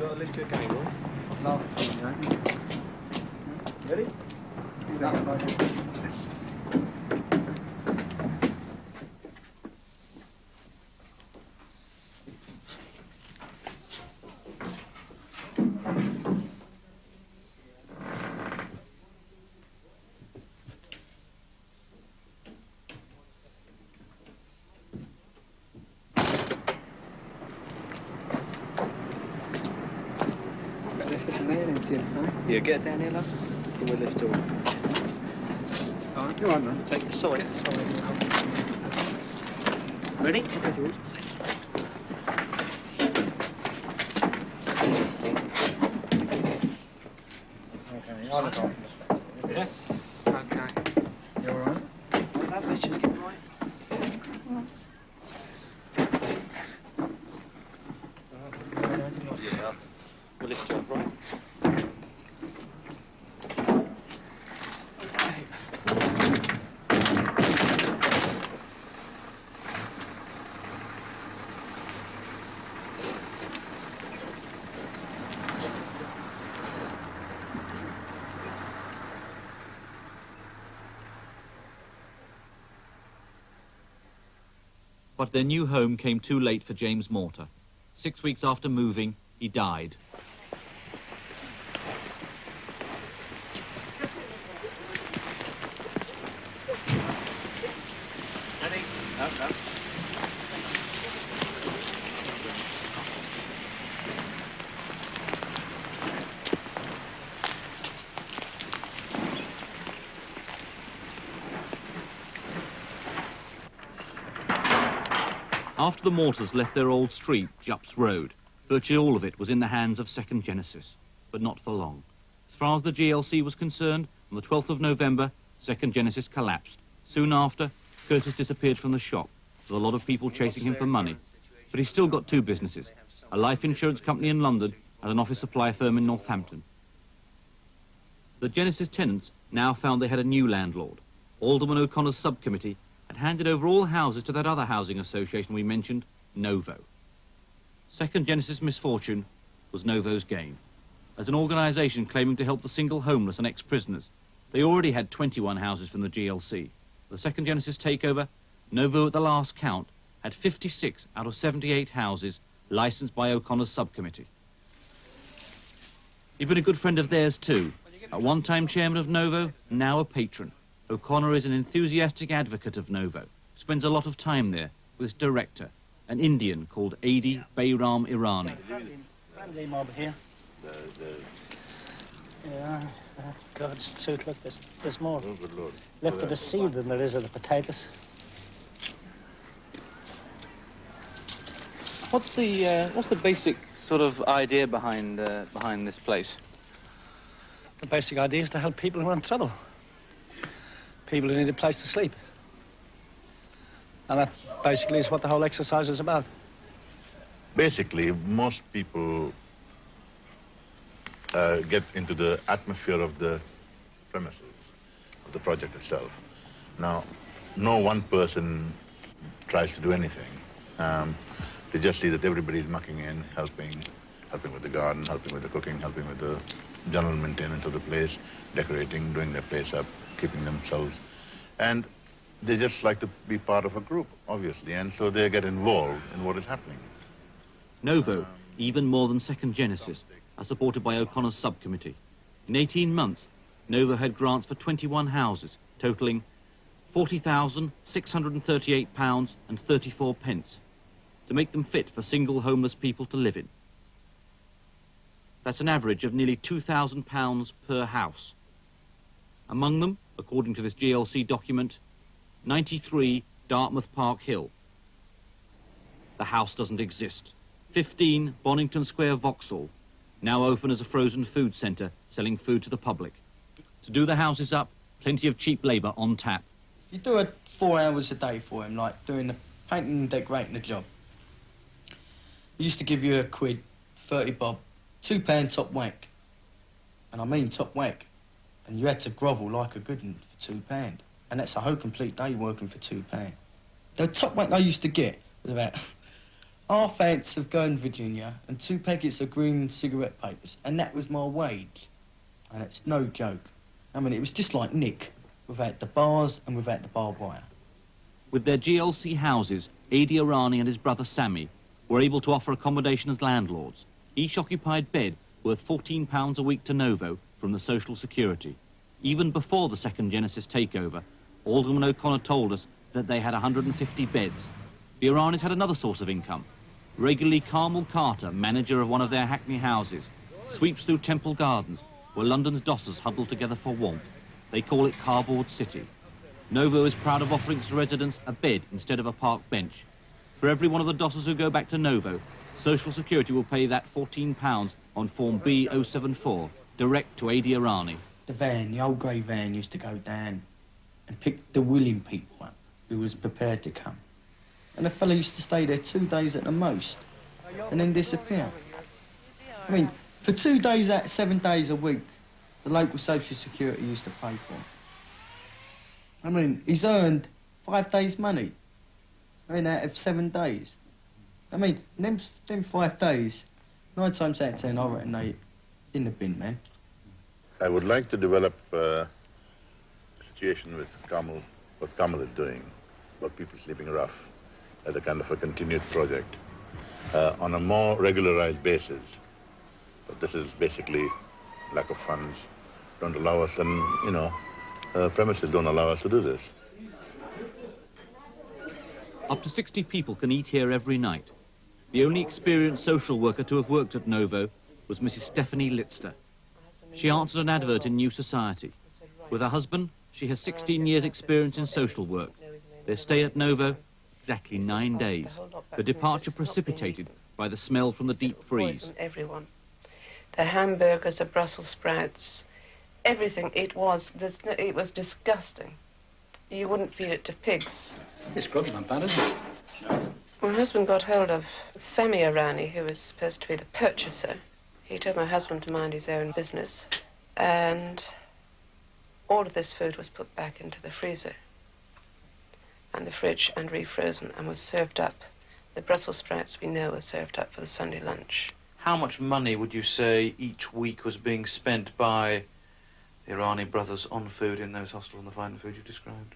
Got a lift again, Will? Last time, right? Ready? Yes. Here, get down here, love. We'll lift her up. All right, you're on, man. Take the side. Ready? Okay, George. Okay, I'll look after this. Yeah? Okay. You all right? Let's just get right. We'll lift her up, right? But their new home came too late for James Morter. 6 weeks after moving, he died. Ready? No, no. After the Morters left their old street, Jupp's Road, virtually all of it was in the hands of Second Genesis, but not for long. As far as the GLC was concerned, on the 12th of November, Second Genesis collapsed. Soon after, Curtis disappeared from the shop, with a lot of people chasing him for money. But he's still got two businesses, a life insurance company in London and an office supply firm in Northampton. The Genesis tenants now found they had a new landlord. Alderman O'Connor's subcommittee had handed over all houses to that other housing association we mentioned, Novo. Second Genesis' misfortune was Novo's gain. As an organisation claiming to help the single homeless and ex-prisoners, they already had 21 houses from the GLC. The Second Genesis takeover, Novo at the last count, had 56 out of 78 houses licensed by O'Connor's subcommittee. He'd been a good friend of theirs too. At one time chairman of Novo, now a patron. O'Connor is an enthusiastic advocate of Novo, spends a lot of time there with its director, an Indian called Adi Bayram Irani. Friendly mob here. Yeah, God's suit, look, there's more left of the seed than there is of the potatoes. What's the basic sort of idea behind this place? The basic idea is to help people who are in trouble. People who need a place to sleep. And that basically is what the whole exercise is about. Basically, most people get into the atmosphere of the premises, of the project itself. Now, no one person tries to do anything. They just see that everybody's mucking in, helping with the garden, helping with the cooking, helping with the general maintenance of the place, decorating, doing their place up, keeping themselves. And they just like to be part of a group, obviously, and so they get involved in what is happening. Novo, even more than Second Genesis, are supported by O'Connor's subcommittee. In 18 months, Novo had grants for 21 houses, totalling £40,638.34, to make them fit for single homeless people to live in. That's an average of nearly £2,000 per house. Among them, according to this GLC document, 93 Dartmouth Park Hill. The house doesn't exist. 15 Bonington Square Vauxhall, now open as a frozen food centre, selling food to the public. To do the houses up, plenty of cheap labour on tap. You do it 4 hours a day for him, like doing the painting and decorating the job. He used to give you £1, 30 bob, £2 top wank. And I mean top wank. And you had to grovel like a good one for £2. And that's a whole complete day working for £2. The top wank I used to get was about half ounce of Golden Virginia and 2 packets of green cigarette papers. And that was my wage. And it's no joke. I mean, it was just like Nick, without the bars and without the barbed wire. With their GLC houses, Adi Irani and his brother Sammy were able to offer accommodation as landlords. Each occupied bed worth £14 a week to Novo from the Social Security. Even before the Second Genesis takeover, Alderman O'Connor told us that they had 150 beds. The Iranis had another source of income. Regularly, Carmel Carter, manager of one of their Hackney houses, sweeps through Temple Gardens, where London's dossers huddle together for warmth. They call it Cardboard City. Novo is proud of offering its residents a bed instead of a park bench. For every one of the dossers who go back to Novo, Social Security will pay that £14 on Form B074, direct to Adi Irani. The van, the old grey van, used to go down and pick the willing people up who was prepared to come. And the fella used to stay there 2 days at the most and then disappear. I mean, for 2 days out of 7 days a week, the local Social Security used to pay for him. I mean, he's earned 5 days' money, I mean, out of 7 days. I mean, them 5 days, 9 times out of 10, I reckon they in the bin, man. I would like to develop a situation with Carmel, what Carmel is doing, about people sleeping rough, as a kind of a continued project, on a more regularized basis. But this is basically lack of funds, don't allow us, and, you know, premises don't allow us to do this. Up to 60 people can eat here every night. The only experienced social worker to have worked at Novo was Mrs. Stephanie Litster. She answered an advert in New Society. With her husband, she has 16 years' experience in social work. Their stay at Novo, exactly 9 days. The departure precipitated by the smell from the deep freeze. Everyone. The hamburgers, the Brussels sprouts, everything. It was disgusting. You wouldn't feed it to pigs. This grub's not bad, is it? No. My husband got hold of Sammy Irani, who was supposed to be the purchaser. He told my husband to mind his own business, and all of this food was put back into the freezer and the fridge and refrozen and was served up. The Brussels sprouts, we know, were served up for the Sunday lunch. How much money would you say each week was being spent by the Irani brothers on food in those hostels and the fine food you described?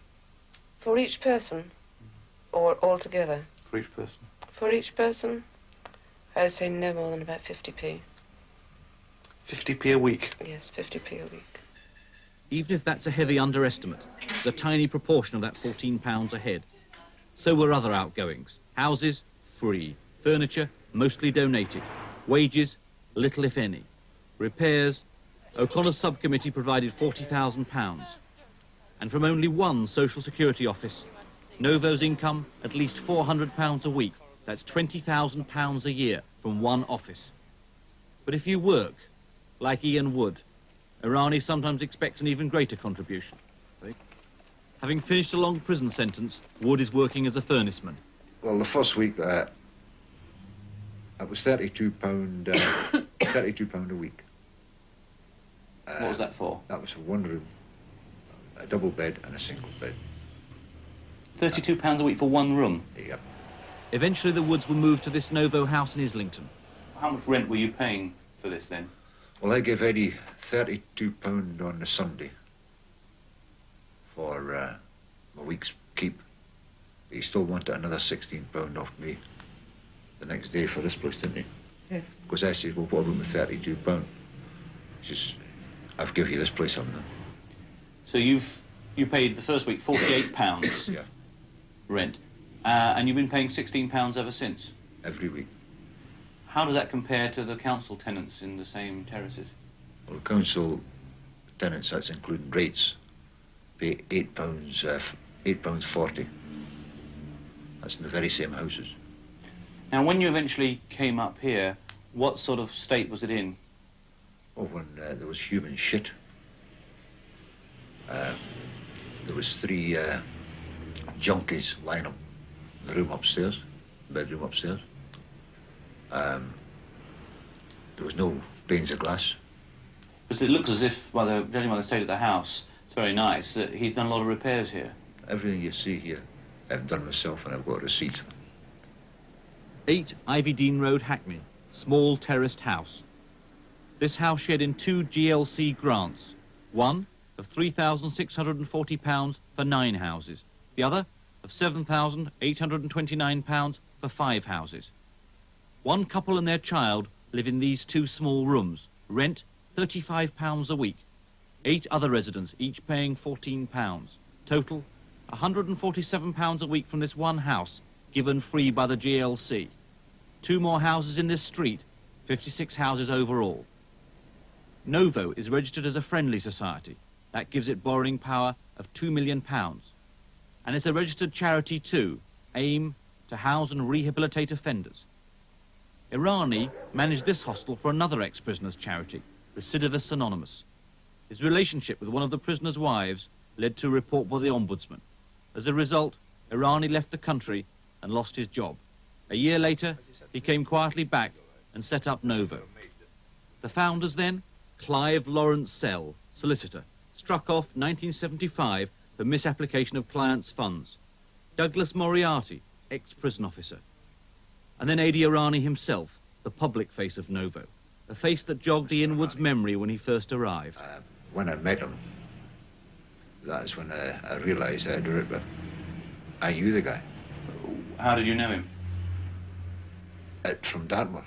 For each person, or altogether? For each person. For each person, I would say no more than about 50p. 50p a week? Yes, 50p a week. Even if that's a heavy underestimate, it's a tiny proportion of that £14 a head. So were other outgoings. Houses, free. Furniture, mostly donated. Wages, little if any. Repairs, O'Connor's subcommittee provided £40,000. And from only one social security office, Novo's income at least £400 a week. That's £20,000 a year from one office. But if you work, like Ian Wood, Irani sometimes expects an even greater contribution. Having finished a long prison sentence, Wood is working as a furnaceman. Well, the first week, it was £32, £32 a week. What was that for? That was for 1 room, a double bed and a single bed. £32 a week for 1 room? Yep. Eventually the Woods were moved to this Novo house in Islington. How much rent were you paying for this then? Well, I gave Eddie £32 on the Sunday for a week's keep. He still wanted another £16 off me the next day for this place, didn't he? Yeah. Because I said, well, what about with £32? He says, I've given you this place, haven't I? So you paid the first week £48 yeah. rent, and you've been paying £16 ever since? Every week. How does that compare to the council tenants in the same terraces? Well, council tenants, that's including rates, pay £8.40. That's in the very same houses. Now, when you eventually came up here, what sort of state was it in? Oh, when there was human shit. There was 3 junkies lying up in the room upstairs, bedroom upstairs. There was no panes of glass. Because it looks as if, well, judging by the state of the house, it's very nice, that he's done a lot of repairs here. Everything you see here, I've done myself, and I've got a receipt. 8 Ivy Dean Road, Hackney, small terraced house. This house shared in 2 GLC grants, one of £3,640 for 9 houses, the other of £7,829 for 5 houses. One couple and their child live in these 2 small rooms, rent £35 a week. 8 other residents, each paying £14. Total, £147 a week from this one house, given free by the GLC. 2 more houses in this street, 56 houses overall. Novo is registered as a friendly society. That gives it borrowing power of £2 million. And it's a registered charity too, aim to house and rehabilitate offenders. Irani managed this hostel for another ex-prisoner's charity, Recidivists Anonymous. His relationship with one of the prisoner's wives led to a report by the Ombudsman. As a result, Irani left the country and lost his job. A year later, he came quietly back and set up Novo. The founders then, Clive Lawrence Sell, solicitor, struck off 1975 for misapplication of clients' funds. Douglas Moriarty, ex-prison officer. And then Adi Irani himself, the public face of Novo, a face that jogged Ian Wood's memory when he first arrived. When I met him, that's when I realised I'd do it, but I knew the guy. How did you know him? From Dartmoor.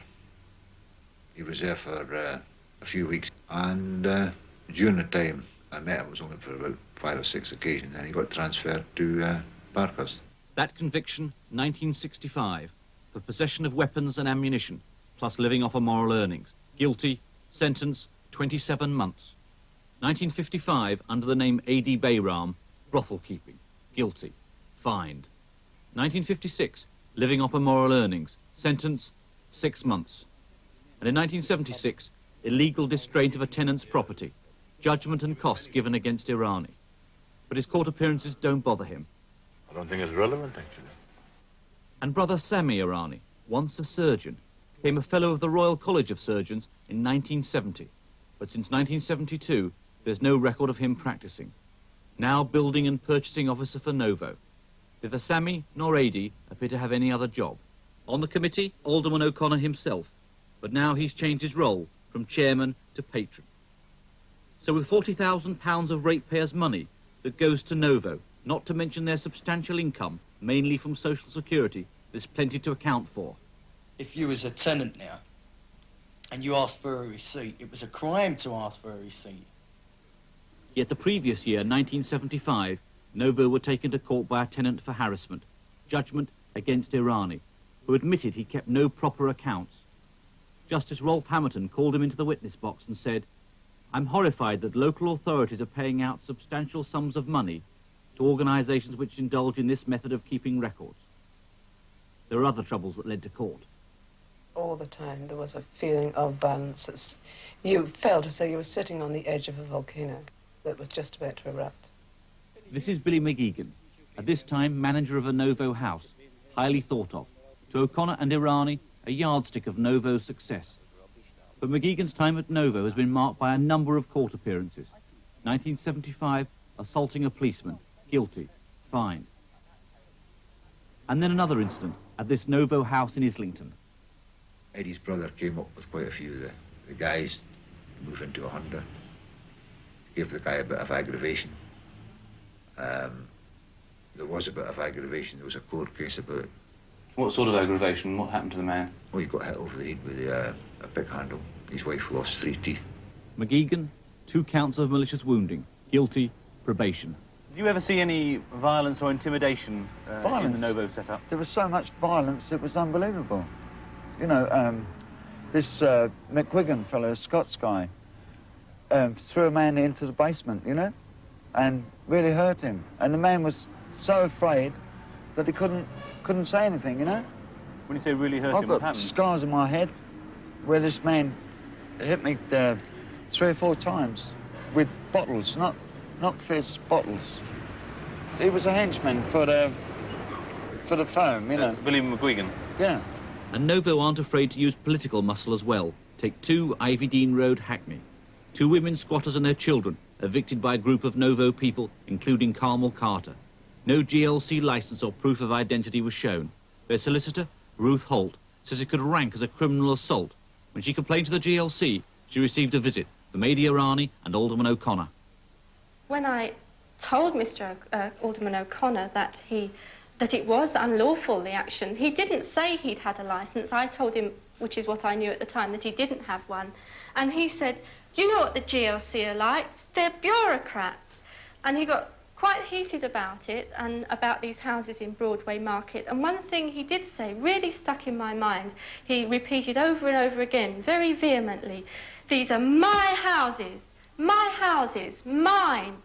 He was there for a few weeks, and during the time I met him, it was only for about 5 or 6 occasions, and he got transferred to Parkhurst. That conviction, 1965, for possession of weapons and ammunition, plus living off of moral earnings. Guilty, sentence, 27 months. 1955, under the name A.D. Bayram, brothel keeping. Guilty, fined. 1956, living off of moral earnings. Sentence, 6 months. And in 1976, illegal distraint of a tenant's property. Judgment and costs given against Irani. But his court appearances don't bother him. I don't think it's relevant, actually. And brother Sami Irani, once a surgeon, became a fellow of the Royal College of Surgeons in 1970. But since 1972, there's no record of him practicing. Now building and purchasing officer for Novo. Neither Sami nor Adi appear to have any other job. On the committee, Alderman O'Connor himself. But now he's changed his role from chairman to patron. So with £40,000 of ratepayers' money that goes to Novo, not to mention their substantial income, mainly from social security, there's plenty to account for. If you was a tenant now, and you asked for a receipt, it was a crime to ask for a receipt. Yet the previous year, 1975, Novo were taken to court by a tenant for harassment. Judgment against Irani, who admitted he kept no proper accounts. Justice Rolf Hamilton called him into the witness box and said, "I'm horrified that local authorities are paying out substantial sums of money to organisations which indulge in this method of keeping records." There are other troubles that led to court. All the time there was a feeling of violence. You felt as though you were sitting on the edge of a volcano that was just about to erupt. This is Billy McGeegan, at this time manager of a Novo house, highly thought of. To O'Connor and Irani, a yardstick of Novo's success. But McGeegan's time at Novo has been marked by a number of court appearances. 1975, assaulting a policeman, guilty, fined. And then another incident at this Novo house in Islington. Eddie's brother came up with quite a few of the guys to move into a Honda. Gave the guy a bit of aggravation. There was a bit of aggravation. There was a court case about it. What sort of aggravation? What happened to the man? Well, he got hit over the head with a pick handle. His wife lost 3 teeth. McGeegan, 2 counts of malicious wounding, guilty, probation. Did you ever see any violence or intimidation in the Novo setup? There was so much violence, it was unbelievable. You know, this McQuiggan fellow, a Scots guy, threw a man into the basement, you know, and really hurt him. And the man was so afraid that he couldn't say anything, you know. When you say really hurt him, what happened? I've got scars on my head where this man hit me 3 or 4 times with bottles, not fists, bottles. He was a henchman for the firm, you know. Billy McGuigan? Yeah. And Novo aren't afraid to use political muscle as well. Take 2 Ivy Dean Road, Hackney. 2 women squatters and their children, evicted by a group of Novo people, including Carmel Carter. No GLC licence or proof of identity was shown. Their solicitor, Ruth Holt, says it could rank as a criminal assault. When she complained to the GLC, she received a visit from Adi Irani and Alderman O'Connor. When I told Mr. Alderman O'Connor that it was unlawful, the action, he didn't say he'd had a licence. I told him, which is what I knew at the time, that he didn't have one. And he said, "You know what the GLC are like? They're bureaucrats." And he got quite heated about it and about these houses in Broadway Market. And one thing he did say really stuck in my mind. He repeated over and over again, very vehemently, "These are my houses, mine."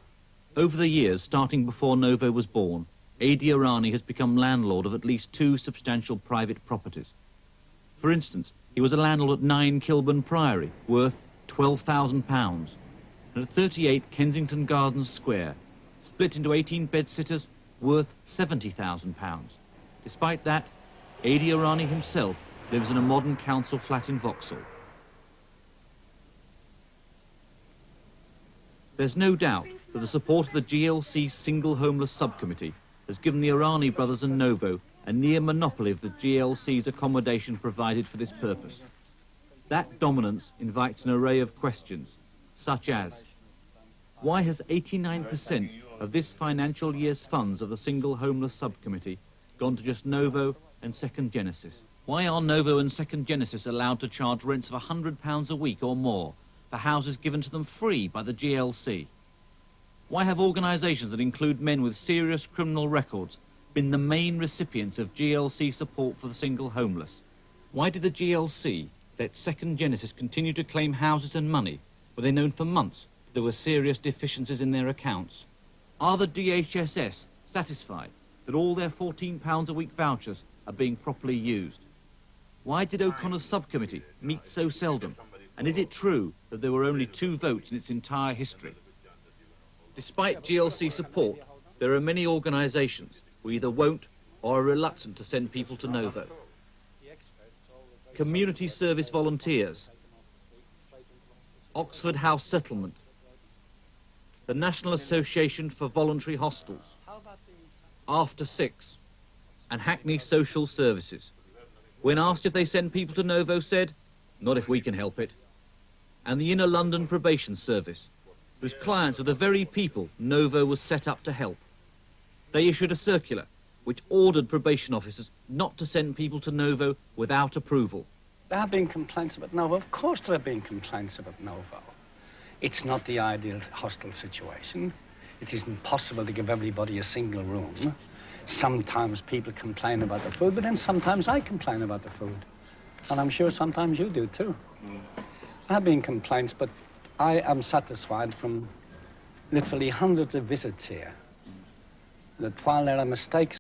Over the years, starting before Novo was born, Adi Irani has become landlord of at least 2 substantial private properties. For instance, he was a landlord at 9 Kilburn Priory, worth £12,000, and at 38 Kensington Gardens Square, split into 18 bed-sitters, worth £70,000. Despite that, Adi Irani himself lives in a modern council flat in Vauxhall. There's no doubt that the support of the GLC's Single Homeless Subcommittee has given the Irani brothers and Novo a near monopoly of the GLC's accommodation provided for this purpose. That dominance invites an array of questions, such as, why has 89% of this financial year's funds of the Single Homeless Subcommittee gone to just Novo and Second Genesis? Why are Novo and Second Genesis allowed to charge rents of £100 a week or more for houses given to them free by the GLC? Why have organisations that include men with serious criminal records been the main recipients of GLC support for the single homeless? Why did the GLC let Second Genesis continue to claim houses and money, were they known for months that there were serious deficiencies in their accounts? Are the DHSS satisfied that all their £14 a week vouchers are being properly used? Why did O'Connor's subcommittee meet so seldom? And is it true that there were only 2 votes in its entire history? Despite GLC support, there are many organisations who either won't or are reluctant to send people to Novo. Community Service Volunteers, Oxford House Settlement, the National Association for Voluntary Hostels, After 6, and Hackney Social Services. When asked if they send people to Novo, said, "Not if we can help it." And the Inner London Probation Service, whose clients are the very people Novo was set up to help. They issued a circular which ordered probation officers not to send people to Novo without approval. There have been complaints about Novo. Of course there have been complaints about Novo. It's not the ideal hostel situation. It isn't possible to give everybody a single room. Sometimes people complain about the food, but then sometimes I complain about the food. And I'm sure sometimes you do too. There have been complaints, but I am satisfied from literally hundreds of visits here that while there are mistakes